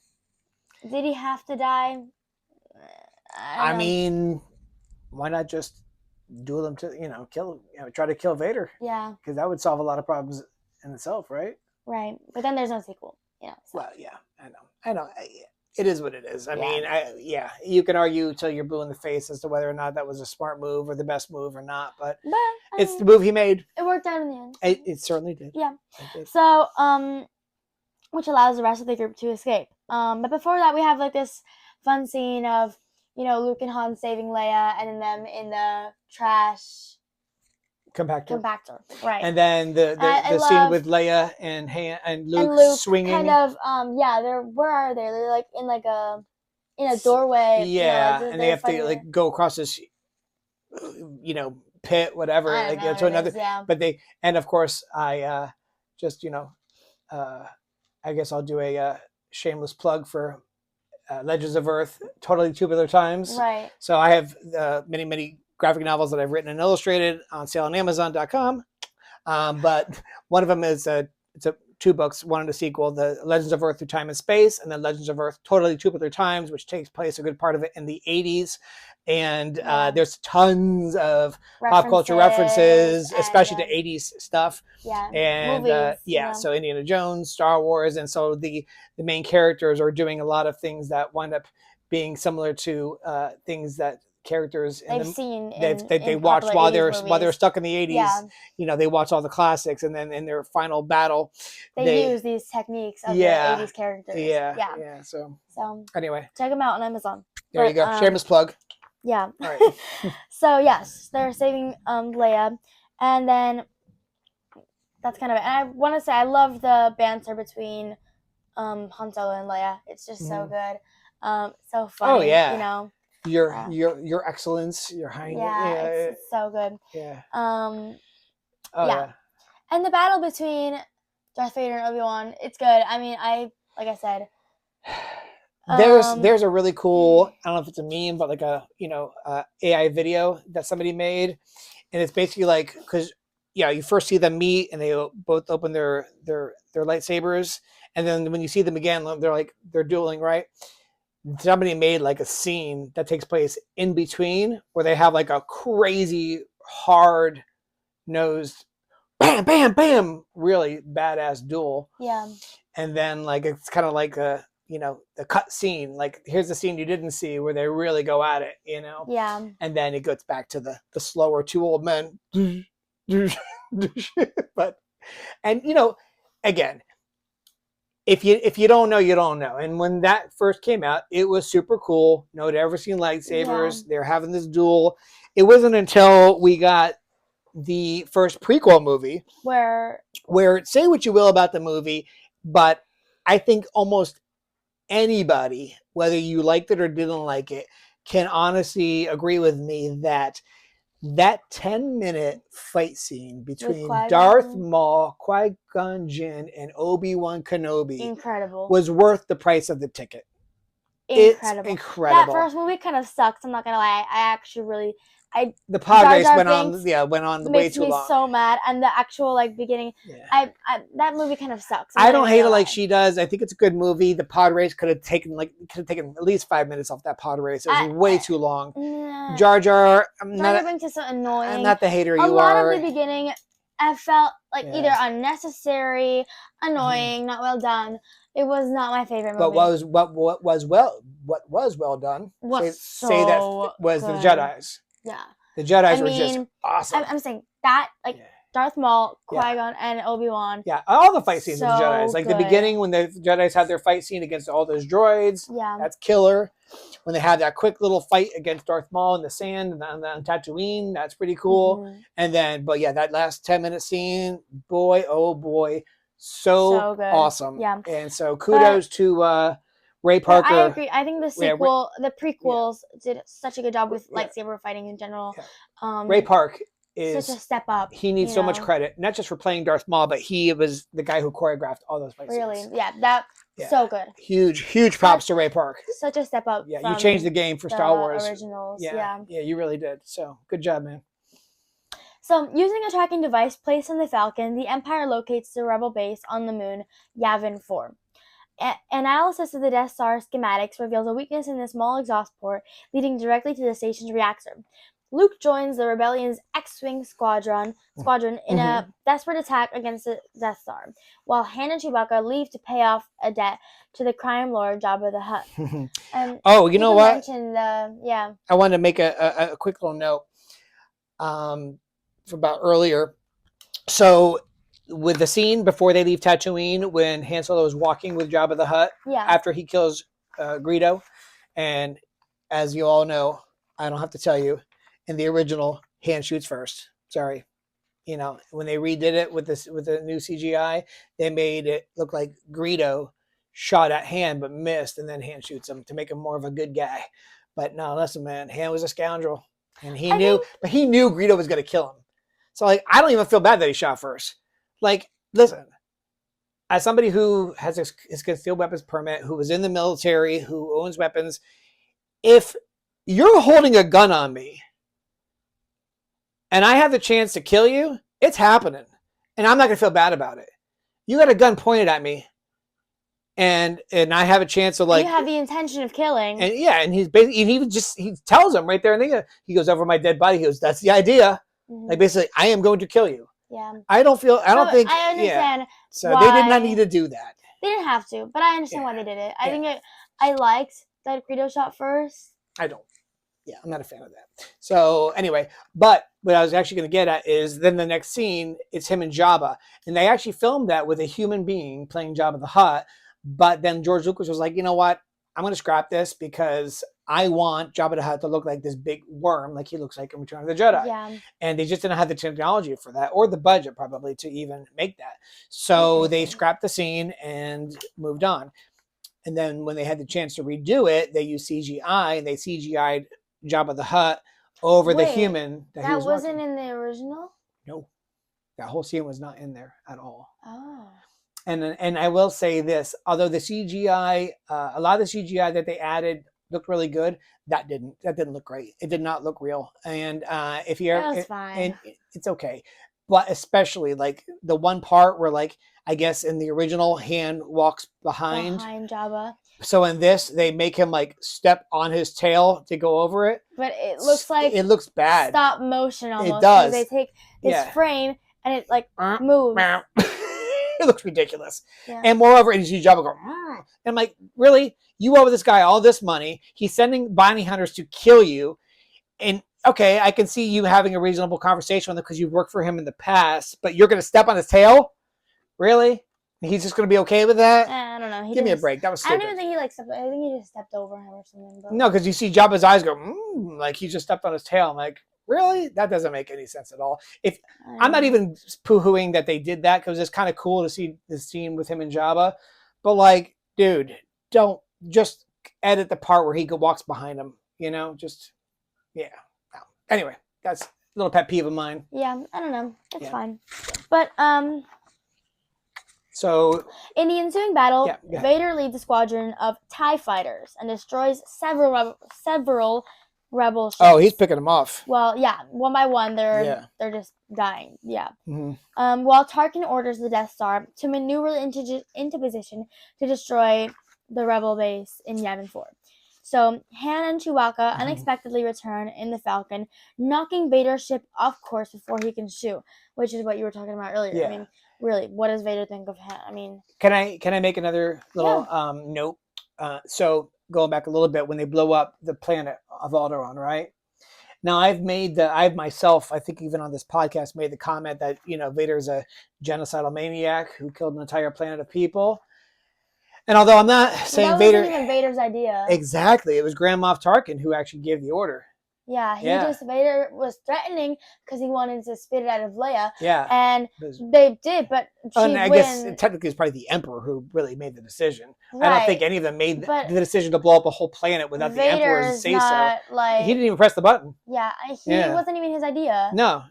Did he have to die? I mean, why not just duel him to, try to kill Vader? Yeah. Because that would solve a lot of problems in itself, right? Right. But then there's no sequel. So. Well, yeah, I know. It is what it is. I mean, you can argue till you're blue in the face as to whether or not that was a smart move or the best move or not, but it's the move he made. It worked out in the end. It certainly did. Yeah. It did. So, which allows the rest of the group to escape. But before that, we have like this fun scene of, Luke and Han saving Leia and then them in the trash compactor. Right. And then the scene with Leia and Luke swinging. Kind of, where are they? They're like in a doorway. Yeah, and they have to like go across this, pit, whatever, to another. But and of course, I just, I guess I'll do a shameless plug for Legends of Earth, Totally Tubular Times. Right. So I have many, many graphic novels that I've written and illustrated on sale on Amazon.com. But one of them is two books, one in a sequel, the Legends of Earth Through Time and Space, and then Legends of Earth Totally Tubular Times, which takes place a good part of it in the 80s. And there's tons of pop culture references, especially to 80s stuff. Yeah. And movies, so Indiana Jones, Star Wars, and so the main characters are doing a lot of things that wind up being similar to things that characters they watched while they're stuck in the 80s. They watch all the classics, and then in their final battle they use these techniques of the 80s characters. So anyway, check them out on Amazon. There you go. Shameless plug. Yeah. All right. So yes, they're saving Leia, and then that's kind of it. And I want to say I love the banter between Han Solo and Leia. It's just so good, so funny. Oh yeah. Your excellence, your highness. Yeah, it's so good. Yeah. Yeah. And the battle between Darth Vader and Obi-Wan, it's good. I mean, like I said, there's a really cool, I don't know if it's a meme, but like a AI video that somebody made, and it's basically like, because you first see them meet and they both open their lightsabers, and then when you see them again, they're dueling, right? Somebody made like a scene that takes place in between where they have like a crazy hard nosed bam bam bam really badass duel. Yeah. And then like it's kind of like a the cut scene, like here's the scene you didn't see where they really go at it, Yeah. And then it goes back to the slower two old men. But again, if you don't know, you don't know. And when that first came out, it was super cool. No one had ever seen lightsabers. They're having this duel. It wasn't until we got the first prequel movie where say what you will about the movie, but I think almost anybody, whether you liked it or didn't like it, can honestly agree with me that 10-minute fight scene between Darth Maul, Qui-Gon Jinn, and Obi-Wan Kenobi was worth the price of the ticket. Incredible. It's incredible. That first movie kind of sucks. I'm not gonna lie. I actually really the pod race went on way too long. Makes me so mad, and the actual beginning. Yeah. That movie kind of sucks. I don't hate it like she does. I think it's a good movie. The pod race could have taken at least 5 minutes off that pod race. It was way too long. Jar Jar, Jar Binks is so annoying. I'm not the hater you are. A lot of the beginning, I felt like either unnecessary, annoying, not well done. It was not my favorite movie. But what was well done? Say that was good. The Jedis. Yeah. The Jedis were just awesome. I'm saying that, Darth Maul, Qui-Gon, and Obi-Wan. Yeah, all the fight scenes with the Jedis. Like good. the beginning when the Jedis had their fight scene against all those droids. Yeah. That's killer. When they had that quick little fight against Darth Maul in the sand and on Tatooine, that's pretty cool. Mm-hmm. And then, that last 10-minute scene, boy, oh boy, so good. awesome. Yeah. And so kudos to Ray Parker. I agree. I think the Yeah, sequel, the prequels, did such a good job with lightsaber fighting in general. Yeah. Ray Park is such a step up. He needs so much credit, not just for playing Darth Maul, but he was the guy who choreographed all those fight Really, scenes. yeah, so good. Huge props to Ray Park. Such a step up. Yeah, you changed the game for Star Wars originals. Yeah, you really did. So good job, man. So, using a tracking device placed on the Falcon, the Empire locates the Rebel base on the moon, Yavin 4. Analysis of the Death Star schematics reveals a weakness in the small exhaust port, leading directly to the station's reactor. Luke joins the Rebellion's X-Wing squadron in a desperate attack against the Death Star, while Han and Chewbacca leave to pay off a debt to the crime lord Jabba the Hutt. And you know what? I wanted to make a quick little note about earlier. So with the scene before they leave Tatooine, when Han Solo is walking with Jabba the Hutt after he kills Greedo, and as you all know, I don't have to tell you, in the original, Han shoots first. Sorry, when they redid it with the new CGI, they made it look like Greedo shot at Han but missed, and then Han shoots him to make him more of a good guy. But no, listen, man, Han was a scoundrel, and he knew Greedo was going to kill him. So I don't even feel bad that he shot first. Listen, as somebody who has his concealed weapons permit, who was in the military, who owns weapons, if you're holding a gun on me and I have the chance to kill you, it's happening. And I'm not going to feel bad about it. You got a gun pointed at me and I have a chance to you have the intention of killing. And and he's basically, he tells him right there and then he goes, over my dead body. He goes, that's the idea. Basically, I am going to kill you. Yeah. I don't think. I understand. So they did not need to do that. They didn't have to, but I understand why they did it. I think I liked that Greedo shot first. I don't. Yeah, I'm not a fan of that. So anyway, but what I was actually going to get at is then the next scene, it's him and Jabba. And they actually filmed that with a human being playing Jabba the Hutt. But then George Lucas was like, you know what? I'm going to scrap this because I want Jabba the Hutt to look like this big worm like he looks like in Return of the Jedi. Yeah. And they just didn't have the technology for that or the budget probably to even make that. So they scrapped the scene and moved on. And then when they had the chance to redo it, they used CGI and they CGI'd Jabba the Hutt over the human that he was wasn't walking. in the original? No. That whole scene was not in there at all. Oh. And I will say this, although the CGI, a lot of the CGI that they added looked really good, that didn't look great. It did not look real. And if you're, that was fine. It's okay. But especially like the one part where I guess in the original Han walks behind Jabba. So in this, they make him step on his tail to go over it. But it looks bad. Stop motion almost. It does. They take this frame and it moves. It looks ridiculous. Yeah. And moreover, you see Jabba go, and I'm like, really? You owe this guy all this money. He's sending bounty hunters to kill you. And okay, I can see you having a reasonable conversation with him because you've worked for him in the past, but you're going to step on his tail? Really? He's just going to be okay with that? I don't know. Give me a break. That was stupid. I don't even think he stepped. I think he just stepped over him or something. But... No, because you see Jabba's eyes go, like he just stepped on his tail. I'm like, really? That doesn't make any sense at all. I'm not even poo-hooing that they did that because it's kind of cool to see the scene with him and Jabba. But dude, don't just edit the part where he walks behind him. Just, yeah. No. Anyway, that's a little pet peeve of mine. Yeah, I don't know. It's fine. But, So, in the ensuing battle, Vader leads a squadron of TIE fighters and destroys several rebel ships. Oh, he's picking them off. Well, yeah, one by one, they're just dying. Yeah. Mm-hmm. While Tarkin orders the Death Star to maneuver into position to destroy the rebel base in Yavin 4. So Han and Chewbacca unexpectedly return in the Falcon, knocking Vader's ship off course before he can shoot, which is what you were talking about earlier. Yeah. I mean, really, what does Vader think of Han? I mean, can I make another little note? So going back a little bit, when they blow up the planet of Alderaan, right? Now I've myself, I think even on this podcast, made the comment that Vader's a genocidal maniac who killed an entire planet of people. And although I'm not saying that wasn't even Vader's idea. Exactly. It was Grand Moff Tarkin who actually gave the order. Yeah, Yeah. Vader was threatening because he wanted to spit it out of Leia, Yeah. and Because- they did, but she and I guess wouldn't. technically it's probably the Emperor who really made the decision. Right. I don't think any of them made But the decision to blow up a whole planet without the Vader Emperor's is say not so. like He didn't even press the button. yeah, Yeah. wasn't even his idea. No.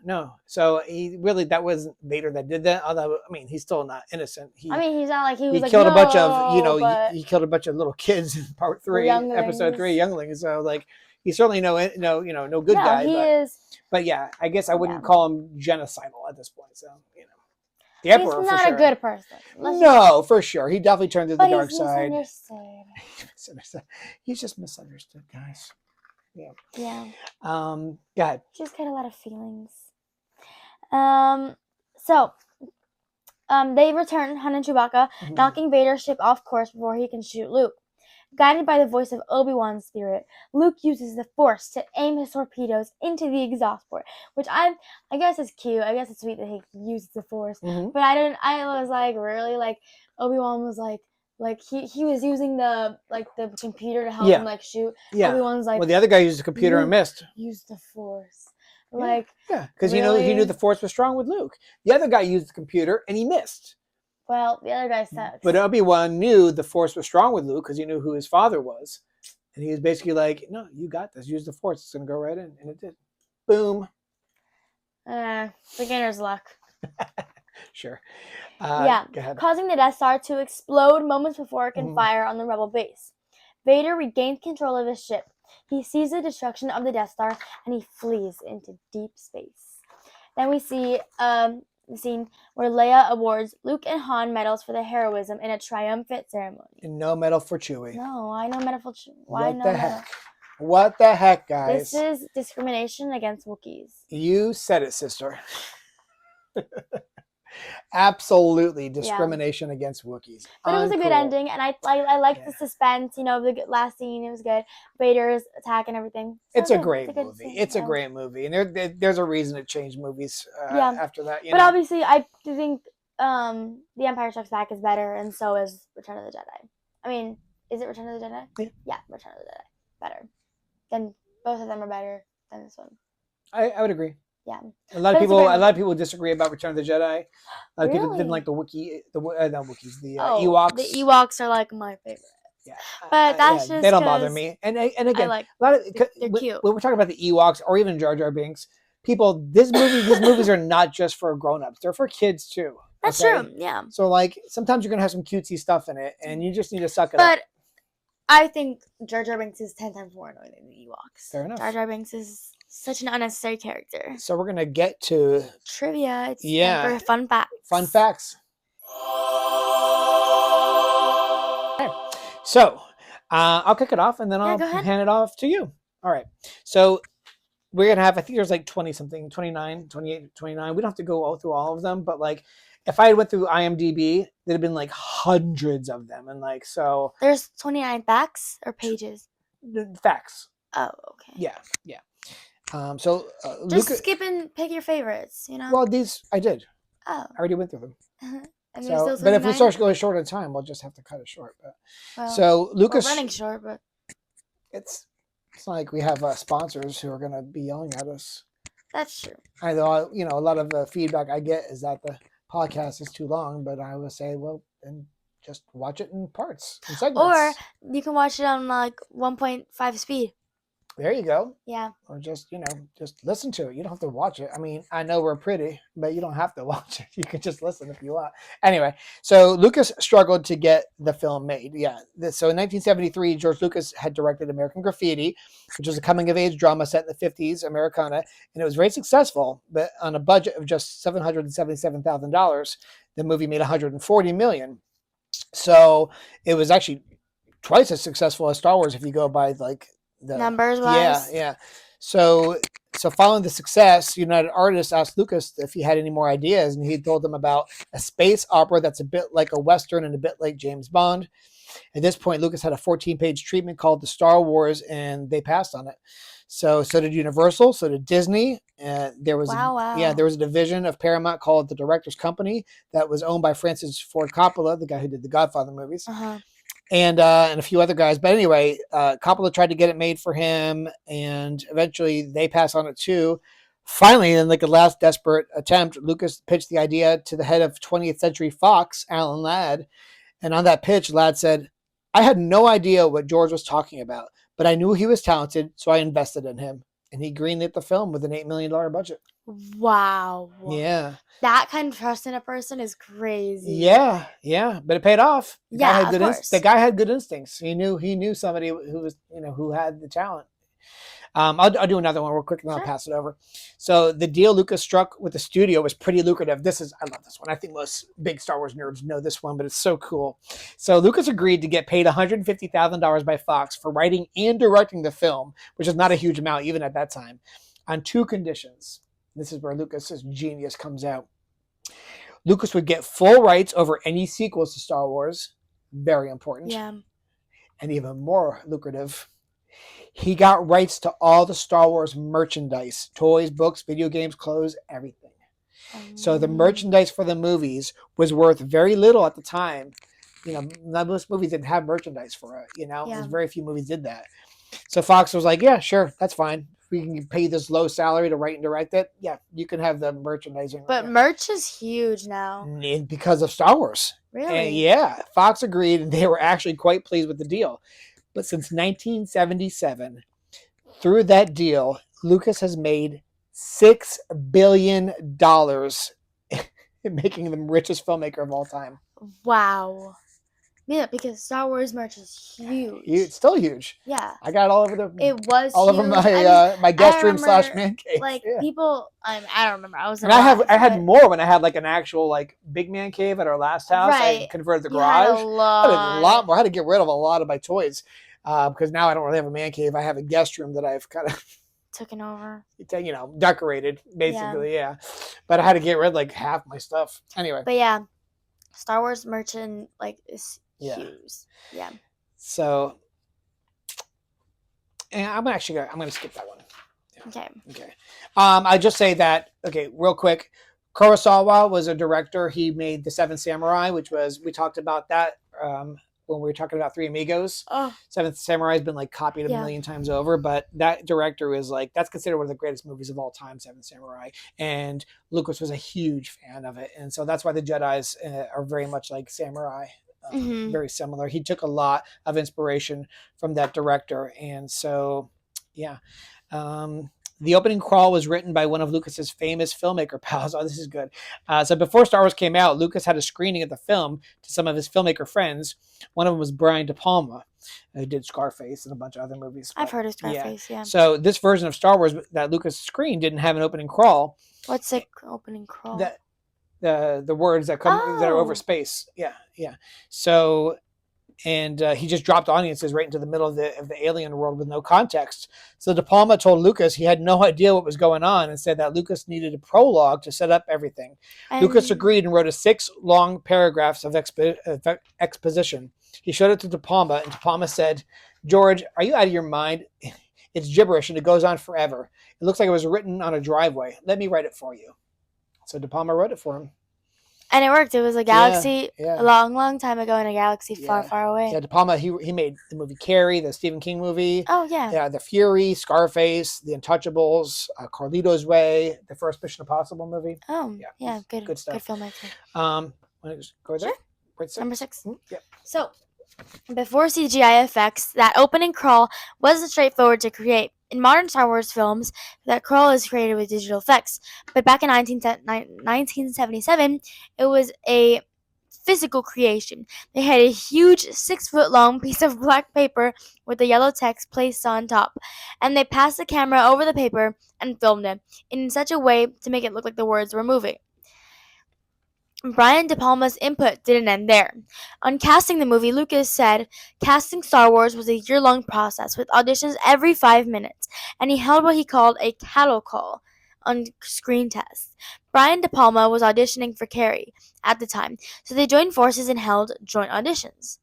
So that wasn't Vader that did that. Although I mean, he's still not innocent. I mean, he's not like he was he like killed no, a bunch of but he killed a bunch of little kids in part 3, episode 3, younglings. So like he's certainly no good guy. He but, is. But yeah, I guess I wouldn't Yeah. call him genocidal at this point. So the He's Emperor not for sure. a good person. No, for sure. He definitely turned to the But dark he's side. misunderstood. He's just misunderstood, guys. Yeah. Yeah. Go ahead. She's got a lot of feelings. So, they return Han and Chewbacca, Mhm. knocking Vader's ship off course before he can shoot Luke. Guided by the voice of Obi-Wan's spirit, Luke uses the Force to aim his torpedoes into the exhaust port, which I guess is cute. I guess it's sweet that he uses the Force, Mhm. but I was like, really, like Obi-Wan was like he was using the computer to help Yeah. him like shoot. Yeah. Obi-Wan's like, Well, the other guy used the computer and Luke missed. use the Force, Yeah. like Yeah, because he really? knew the Force was strong with Luke. The other guy used the computer and he missed. well, the other guy sucks. But Obi-Wan knew the Force was strong with Luke because he knew who his father was. And he was basically like, no, you got this. Use the Force. It's going to go right in. And it did. Boom. Beginner's luck. Sure. Yeah, Go ahead. causing the Death Star to explode moments before it can Mhm. fire on the Rebel base. Vader regains control of his ship. He sees the destruction of the Death Star and he flees into deep space. Then we see the scene where Leia awards Luke and Han medals for their heroism in a triumphant ceremony. And no medal for Chewie. No, I know medal for why What no the medal? heck? What the heck, guys? This is discrimination against Wookiees. You said it, sister. Absolutely discrimination against Wookiees. But it was a good Uncool. ending, and I liked Yeah. the suspense. The last scene, it was good. Vader's attack and everything. So It's a good. great good movie. scene, It's a yeah. great movie, and there's a reason it changed movies Yeah. after that. But obviously, I do think The Empire Strikes Back is better, and so is Return of the Jedi. I mean, is it Return of the Jedi? Yeah. Return of the Jedi. Better. Then both of them are better than this one. I would agree. Yeah. A lot But of it's a people, great a lot of people disagree about Return of the Jedi. A lot of people didn't Really? like the Wookiee, not Wookiees, the Oh, Ewoks. The Ewoks are like my favorite. Yeah, But that's they just don't bother 'cause me. And again, like a lot of they're when, cute. when we're talking about the Ewoks or even Jar Jar Binks, these movies are not just for grown-ups; they're for kids too. That's okay? true. Yeah. So like sometimes you're gonna have some cutesy stuff in it, and you just need to suck it up. But I think Jar Jar Binks is 10 times more annoying than the Ewoks. Fair enough. Jar Jar Binks is such an unnecessary character. So we're gonna get to Trivia. It's time Yeah. for fun facts. fun facts. Okay. So I'll kick it off, and then I'll go ahead. hand it off to you. All right. So we're gonna have, I think there's like 20 something, 29, 28, 29. We don't have to go through all of them, but like if I had went through IMDb, there'd have been like hundreds of them, and like so There's 29 facts or pages. facts. Oh, okay. Yeah. So Just Luca, skip and pick your favorites, well, these I did. Oh. I already went through them. And So, there's still but if we 29? start going short on time, we'll just have to cut it short. But Well, so Lucas, we're running short, but it's not like we have sponsors who are going to be yelling at us. that's true. I know, a lot of the feedback I get is that the podcast is too long, but I would say, well, then just watch it in parts, in segments. Or you can watch it on like 1.5 speed. There you go. Yeah. Or just, just listen to it. You don't have to watch it. I mean, I know we're pretty, but you don't have to watch it. You can just listen if you want. Anyway, so Lucas struggled to get the film made. Yeah. So in 1973, George Lucas had directed American Graffiti, which was a coming-of-age drama set in the 50s, Americana, and it was very successful, but on a budget of just $777,000, the movie made $140 million. So it was actually twice as successful as Star Wars if you go by like the Numbers wise. Yeah. So following the success, United Artists asked Lucas if he had any more ideas, and he told them about a space opera that's a bit like a Western and a bit like James Bond. At this point, Lucas had a 14-page treatment called The Star Wars, and they passed on it. So did Universal, so did Disney. There was Wow. there was a division of Paramount called the Directors Company that was owned by Francis Ford Coppola, the guy who did the Godfather movies. Uh-huh. and a few other guys. But anyway, Coppola tried to get it made for him, and eventually they passed on it too. Finally, in like a last desperate attempt, Lucas pitched the idea to the head of 20th Century Fox, Alan Ladd. And on that pitch, Ladd said, I had no idea what George was talking about, but I knew he was talented, so I invested in him. And he greenlit the film with an $8 million budget. Wow. Yeah. That kind of trust in a person is crazy. Yeah, but it paid off. The guy had of course. the guy had good instincts. He knew somebody who was, who had the talent. I'll do another one real quick and then I'll pass it over. So the deal Lucas struck with the studio was pretty lucrative. I love this one. I think most big Star Wars nerds know this one, but it's so cool. So Lucas agreed to get paid $150,000 by Fox for writing and directing the film, which is not a huge amount even at that time, on 2 conditions. This is where Lucas's genius comes out. Lucas would get full rights over any sequels to Star Wars. Very important. Yeah. And even more lucrative, he got rights to all the Star Wars merchandise, toys, books, video games, clothes, everything. So the merchandise for the movies was worth very little at the time. Most movies didn't have merchandise for it, There's very few movies did that. So Fox was like, yeah, sure, that's fine. We can pay this low salary to write and direct it. Yeah, you can have the merchandising. But merch is huge now. Because of Star Wars. Really? And yeah, Fox agreed, and they were actually quite pleased with the deal. But since 1977, through that deal, Lucas has made $6 billion, making him the richest filmmaker of all time. Wow. Yeah, because Star Wars merch is huge. It's still huge. Yeah. I got it all over huge. over my guest room / man cave. Like people, I don't remember. I had more when I had like an actual like big man cave at our last house. Right. I converted the garage. Had a lot. I had a lot more. I had to get rid of a lot of my toys because now I don't really have a man cave. I have a guest room that I've kind of taken over. Decorated basically. Yeah. But I had to get rid of like half my stuff anyway. But yeah, Star Wars merchant is huge. Yeah. So, and I'm gonna skip that one. Yeah. Okay. I just say that. Okay, real quick. Kurosawa was a director. He made The Seventh Samurai, we talked about that when we were talking about Three Amigos. Oh. Seventh Samurai has been like copied a million times over, but that director is like, that's considered one of the greatest movies of all time, Seventh Samurai. And Lucas was a huge fan of it. And so that's why the Jedis are very much like samurai. Very similar. He took a lot of inspiration from that director. And so, yeah. The opening crawl was written by one of Lucas's famous filmmaker pals. Oh, this is good. So before Star Wars came out, Lucas had a screening of the film to some of his filmmaker friends. One of them was Brian De Palma, who did Scarface and a bunch of other movies. I've heard of Scarface, yeah. So this version of Star Wars that Lucas screened didn't have an opening crawl. What's the opening crawl? The words that come that are over space. Yeah. So, and he just dropped audiences right into the middle of the alien world with no context. So De Palma told Lucas he had no idea what was going on and said that Lucas needed a prologue to set up everything. Lucas agreed and wrote 6 long paragraphs of exposition. He showed it to De Palma, and De Palma said, "George, are you out of your mind? It's gibberish and it goes on forever. It looks like it was written on a driveway. Let me write it for you." So De Palma wrote it for him. And it worked. It was a galaxy a long, long time ago in a galaxy far, far away. Yeah, De Palma, he made the movie Carrie, the Stephen King movie. Oh, yeah. Yeah, The Fury, Scarface, The Untouchables, Carlito's Way, the first Mission Impossible movie. Oh, yeah, good stuff. Good filmmaker. Want to just go there? Sure. Number 6. Yep. So, before CGI effects, that opening crawl wasn't straightforward to create. In modern Star Wars films, that crawl is created with digital effects. But back in 1977, it was a physical creation. They had a huge 6-foot-long piece of black paper with the yellow text placed on top. And they passed the camera over the paper and filmed it in such a way to make it look like the words were moving. Brian De Palma's input didn't end there. On casting the movie, Lucas said casting Star Wars was a year-long process with auditions every 5 minutes, and he held what he called a cattle call on screen tests. Brian De Palma was auditioning for Carrie at the time, so they joined forces and held joint auditions.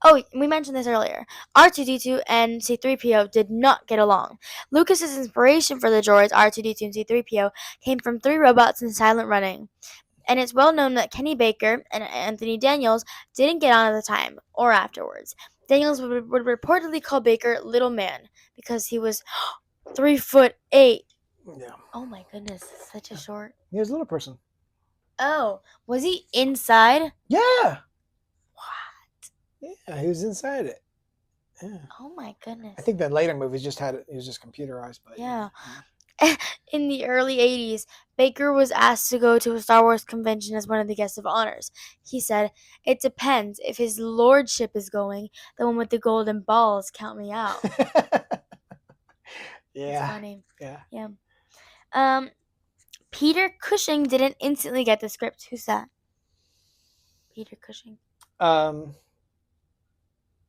Oh, we mentioned this earlier. R2-D2 and C-3PO did not get along. Lucas's inspiration for the droids R2-D2 and C-3PO came from 3 robots in silent running. And it's well known that Kenny Baker and Anthony Daniels didn't get on at the time or afterwards. Daniels would reportedly call Baker Little Man because he was 3'8". Yeah. Oh my goodness, such a short. He was a little person. Oh, was he inside? Yeah. What? Yeah, he was inside it. Yeah. Oh my goodness. I think the later movies just had it. It was just computerized. But Yeah. In the early 80s, Baker was asked to go to a Star Wars convention as one of the guests of honors. He said, "It depends. If his lordship is going, the one with the golden balls, count me out." Yeah. It's funny. Yeah. Peter Cushing didn't instantly get the script. Who's that? Peter Cushing.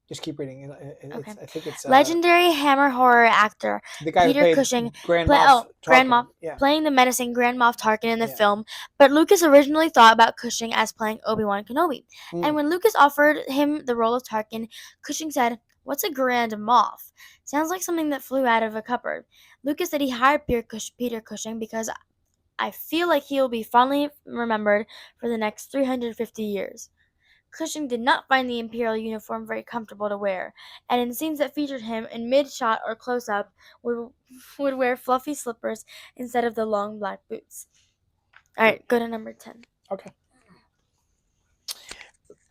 Just keep reading. Okay. I think it's legendary Hammer horror actor the guy Peter who played Cushing Grand Moff Grand Tarkin. Moff, Yeah. playing the menacing Grand Moff Tarkin in the Yeah. film, but Lucas originally thought about Cushing as playing Obi-Wan Kenobi. And when Lucas offered him the role of Tarkin, Cushing said, "What's a Grand Moff? Sounds like something that flew out of a cupboard." Lucas said he hired Peter Cushing because I feel like he'll be fondly remembered for the next 350 years. Cushing did not find the Imperial uniform very comfortable to wear, and in scenes that featured him in mid-shot or close-up, would wear fluffy slippers instead of the long black boots. All right, go to number 10. Okay.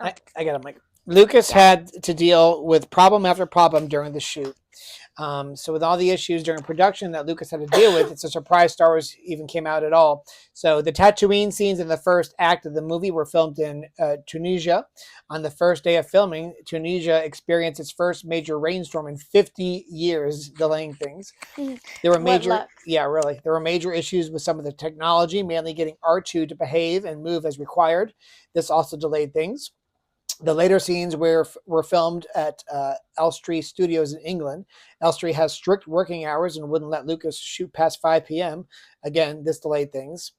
I got it, Mike. Lucas had to deal with problem after problem during the shoot. So with all the issues during production that Lucas had to deal with, it's a surprise Star Wars even came out at all. So the Tatooine scenes in the first act of the movie were filmed in Tunisia. On the first day of filming, Tunisia experienced its first major rainstorm in 50 years, delaying things. There were There were major issues with some of the technology, mainly getting R2 to behave and move as required. This also delayed things. The later scenes were filmed at Elstree Studios in England. Elstree has strict working hours and wouldn't let Lucas shoot past 5 p.m. Again, this delayed things.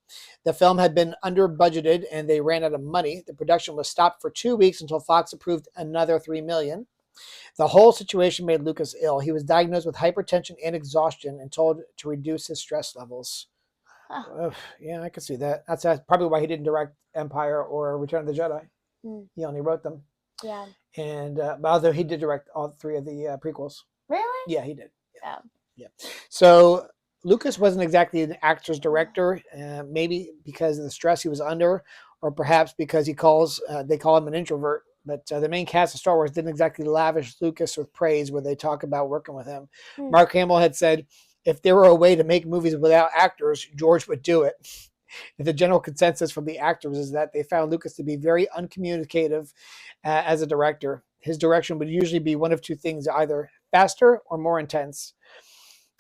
The film had been under budgeted and they ran out of money. The production was stopped for 2 weeks until Fox approved another $3 million. The whole situation made Lucas ill. He was diagnosed with hypertension and exhaustion and told to reduce his stress levels. Yeah, I could see that. That's probably why he didn't direct Empire or Return of the Jedi. He only wrote them. Yeah. And although he did direct all 3 of the prequels. Really? Yeah, he did. Yeah. Yeah. So Lucas wasn't exactly an actor's director, maybe because of the stress he was under, or perhaps because they call him an introvert. But the main cast of Star Wars didn't exactly lavish Lucas with praise when they talk about working with him. Mark Hamill had said, if there were a way to make movies without actors, George would do it. The general consensus from the actors is that they found Lucas to be very uncommunicative as a director. His direction would usually be one of 2 things, either faster or more intense.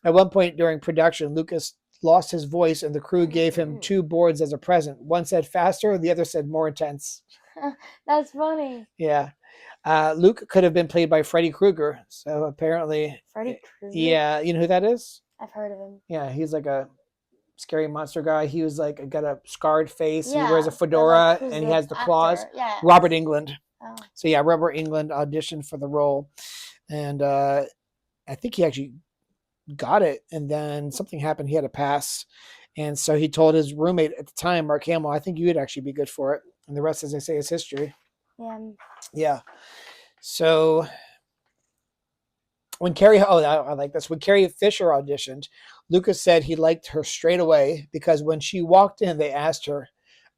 At one point during production, Lucas lost his voice and the crew gave him 2 boards as a present. One said faster, the other said more intense. That's funny. Yeah. Luke could have been played by Freddy Krueger. So apparently... Freddy Krueger? Yeah. You know who that is? I've heard of him. Yeah, he's like a scary monster guy. He was like got a scarred face. Yeah, he wears a fedora like, and he has the claws. Yeah. Robert Englund. Oh. So yeah, Robert Englund auditioned for the role, and I think he actually got it. And then something happened. He had to pass, and so he told his roommate at the time, Mark Hamill, "I think you would actually be good for it." And the rest, as they say, is history. Yeah. Yeah. So when Carrie, I like this. When Carrie Fisher auditioned, Lucas said he liked her straight away because when she walked in, they asked her,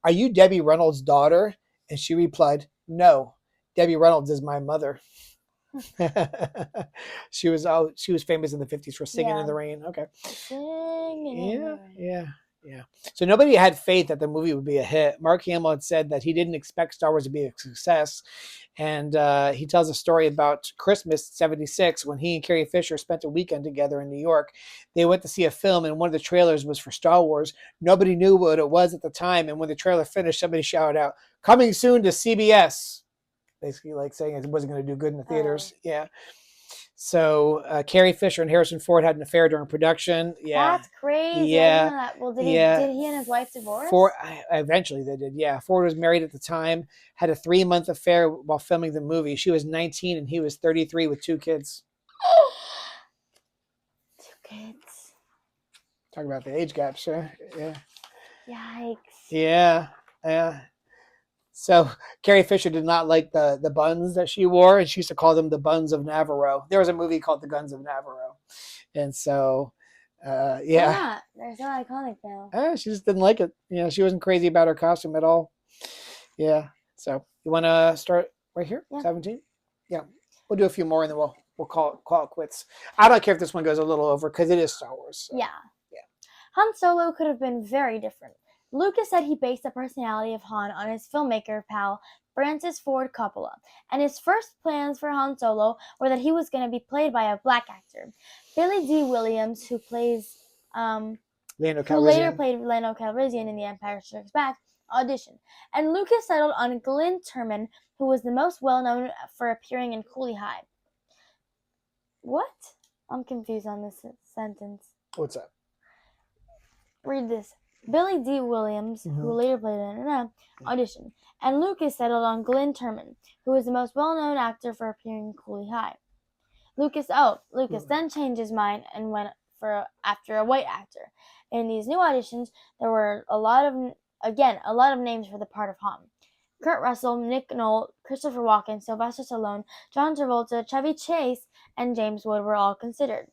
"Are you Debbie Reynolds' daughter?" And she replied, "No, Debbie Reynolds is my mother." She was famous in the 50s for Singing in the Rain. Okay. Singing in the Rain. Yeah. So nobody had faith that the movie would be a hit. Mark Hamill had said that he didn't expect Star Wars to be a success. And he tells a story about Christmas '76 when he and Carrie Fisher spent a weekend together in New York. They went to see a film and one of the trailers was for Star Wars. Nobody knew what it was at the time. And when the trailer finished, somebody shouted out, "Coming soon to CBS." Basically like saying it wasn't going to do good in the theaters. Yeah. So Carrie Fisher and Harrison Ford had an affair during production. Yeah. That's crazy. Yeah. I didn't know that. Well, did he and his wife divorce? Eventually they did. Yeah. Ford was married at the time, had a 3-month affair while filming the movie. She was 19 and he was 33 with 2 kids. 2 kids. Talk about the age gap, sir. Yeah. Yikes. Yeah. Yeah. So Carrie Fisher did not like the buns that she wore, and she used to call them the buns of Navarro. There was a movie called The Guns of Navarro, and so Why yeah, not? They're so iconic now. she just didn't like it. She wasn't crazy about her costume at all. Yeah. So you want to start right here, Yeah. 17? Yeah. We'll do a few more, and then we'll call it quits. I don't care if this one goes a little over because it is Star Wars. So. Yeah. Yeah. Han Solo could have been very different. Lucas said he based the personality of Han on his filmmaker pal Francis Ford Coppola, and his first plans for Han Solo were that he was going to be played by a black actor. Billy D. Williams, who later played Lando Calrissian in The Empire Strikes Back, auditioned, and Lucas settled on Glenn Turman, who was the most well-known for appearing in Cooley High. What? I'm confused on this sentence. What's up? Read this. Billy D. Williams, who later played in audition, and Lucas settled on Glenn Turman, who was the most well-known actor for appearing in Cooley High. Lucas then changed his mind and went after a white actor. In these new auditions, there were a lot of names for the part of Han. Kurt Russell, Nick Nolte, Christopher Walken, Sylvester Stallone, John Travolta, Chevy Chase, and James Wood were all considered.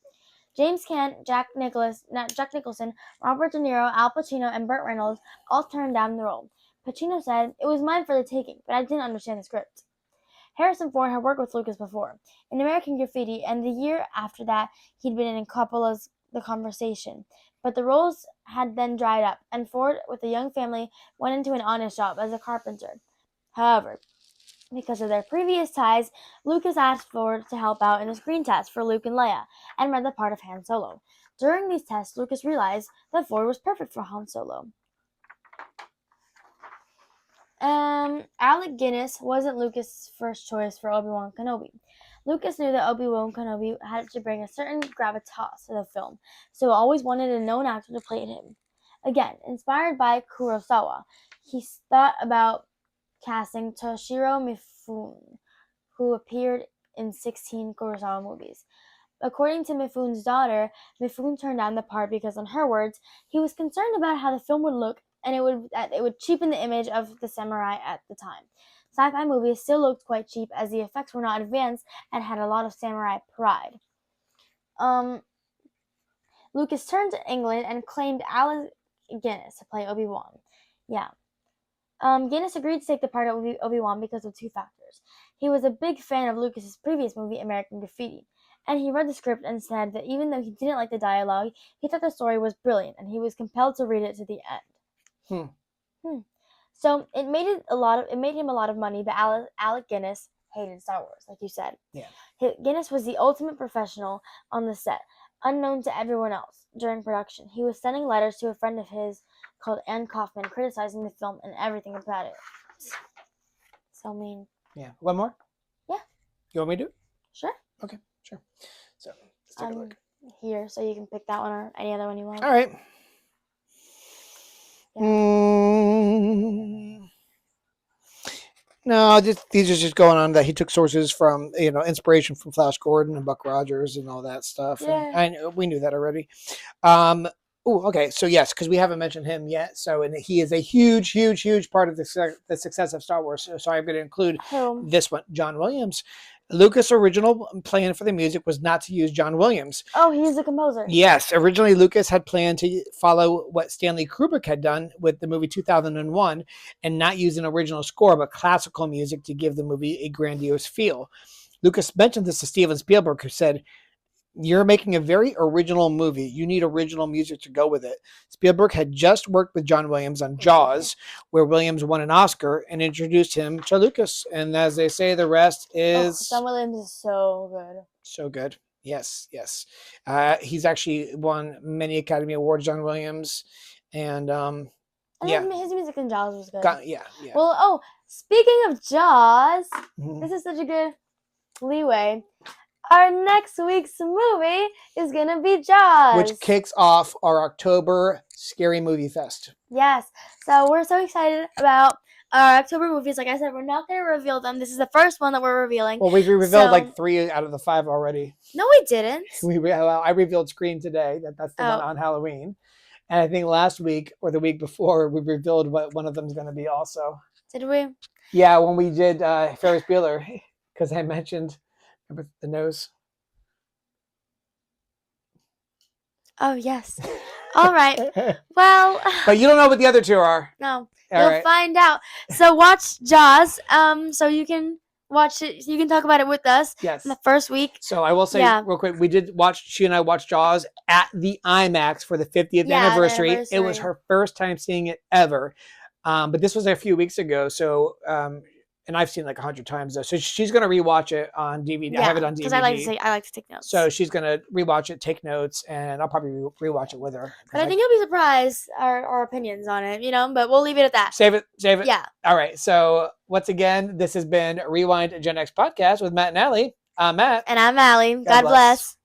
James Caan, Jack Nicholson, Robert De Niro, Al Pacino, and Burt Reynolds all turned down the role. Pacino said, "It was mine for the taking, but I didn't understand the script." Harrison Ford had worked with Lucas before, in American Graffiti, and the year after that, he'd been in Coppola's The Conversation. But the roles had then dried up, and Ford, with a young family, went into an honest job as a carpenter. However, because of their previous ties, Lucas asked Ford to help out in a screen test for Luke and Leia, and read the part of Han Solo. During these tests, Lucas realized that Ford was perfect for Han Solo. Alec Guinness wasn't Lucas' first choice for Obi-Wan Kenobi. Lucas knew that Obi-Wan Kenobi had to bring a certain gravitas to the film, so always wanted a known actor to play him. Again, inspired by Kurosawa, he thought about casting Toshiro Mifune, who appeared in 16 Kurosawa movies. According to Mifune's daughter, Mifune turned down the part because, in her words, he was concerned about how the film would look and it would cheapen the image of the samurai at the time. Sci-fi movies still looked quite cheap as the effects were not advanced and had a lot of samurai pride. Lucas turned to England and claimed Alec Guinness to play Obi-Wan. Yeah. Guinness agreed to take the part of Obi-Wan because of two factors. He was a big fan of Lucas's previous movie, American Graffiti, and he read the script and said that even though he didn't like the dialogue, he thought the story was brilliant, and he was compelled to read it to the end. So it made him a lot of money, but Alec Guinness hated Star Wars, like you said. Yeah. Guinness was the ultimate professional on the set, unknown to everyone else during production. He was sending letters to a friend of his called Anne Kaufman, criticizing the film and everything about it. So mean. Yeah. One more? Yeah. You want me to do it? Sure. Okay, sure. So let's take a look. Here, so you can pick that one or any other one you want. All right. Yeah. No, these are just going on that he took sources from, inspiration from Flash Gordon and Buck Rogers and all that stuff. Yeah. And we knew that already. Okay. So yes, because we haven't mentioned him yet. So, and he is a huge, huge, huge part of the success of Star Wars. So I'm going to include this one, John Williams. Lucas' original plan for the music was not to use John Williams. Oh, he's the composer. Yes. Originally, Lucas had planned to follow what Stanley Kubrick had done with the movie 2001 and not use an original score, but classical music to give the movie a grandiose feel. Lucas mentioned this to Steven Spielberg, who said, "You're making a very original movie. You need original music to go with it." Spielberg had just worked with John Williams on Jaws, where Williams won an Oscar, and introduced him to Lucas. And as they say, the rest is... John Williams is so good. So good. Yes. He's actually won many Academy Awards, John Williams. And his music in Jaws was good. Yeah. Well, speaking of Jaws, this is such a good leeway. Our next week's movie is going to be Jaws, which kicks off our October Scary Movie Fest. Yes. So we're so excited about our October movies. Like I said, we're not going to reveal them. This is the first one that we're revealing. Well, we've revealed like 3 out of the 5 already. No, we didn't. I revealed Scream today. That's the one on Halloween. And I think last week or the week before, we revealed what one of them is going to be also. Did we? Yeah, when we did Ferris Bueller, because I mentioned remember the nose. Oh, yes. All right. Well, But you don't know what the other two are. no. All You'll right. find out. So watch Jaws. So you can watch it. You can talk about it with us Yes. in the first week. So I will say Yeah. real quick, she and I watched Jaws at the IMAX for the 50th Yeah, the anniversary. It was anniversary. her first time seeing it ever. But this was a few weeks ago. So, and I've seen it like 100 times though. So she's going to rewatch it on DVD. I have it on DVD. Because I like to take notes. So she's going to rewatch it, take notes, and I'll probably rewatch it with her. But I think you'll be surprised our opinions on it, but we'll leave it at that. Save it. Yeah. All right. So once again, this has been Rewind Gen X Podcast with Matt and Allie. I'm Matt. And I'm Allie. God bless.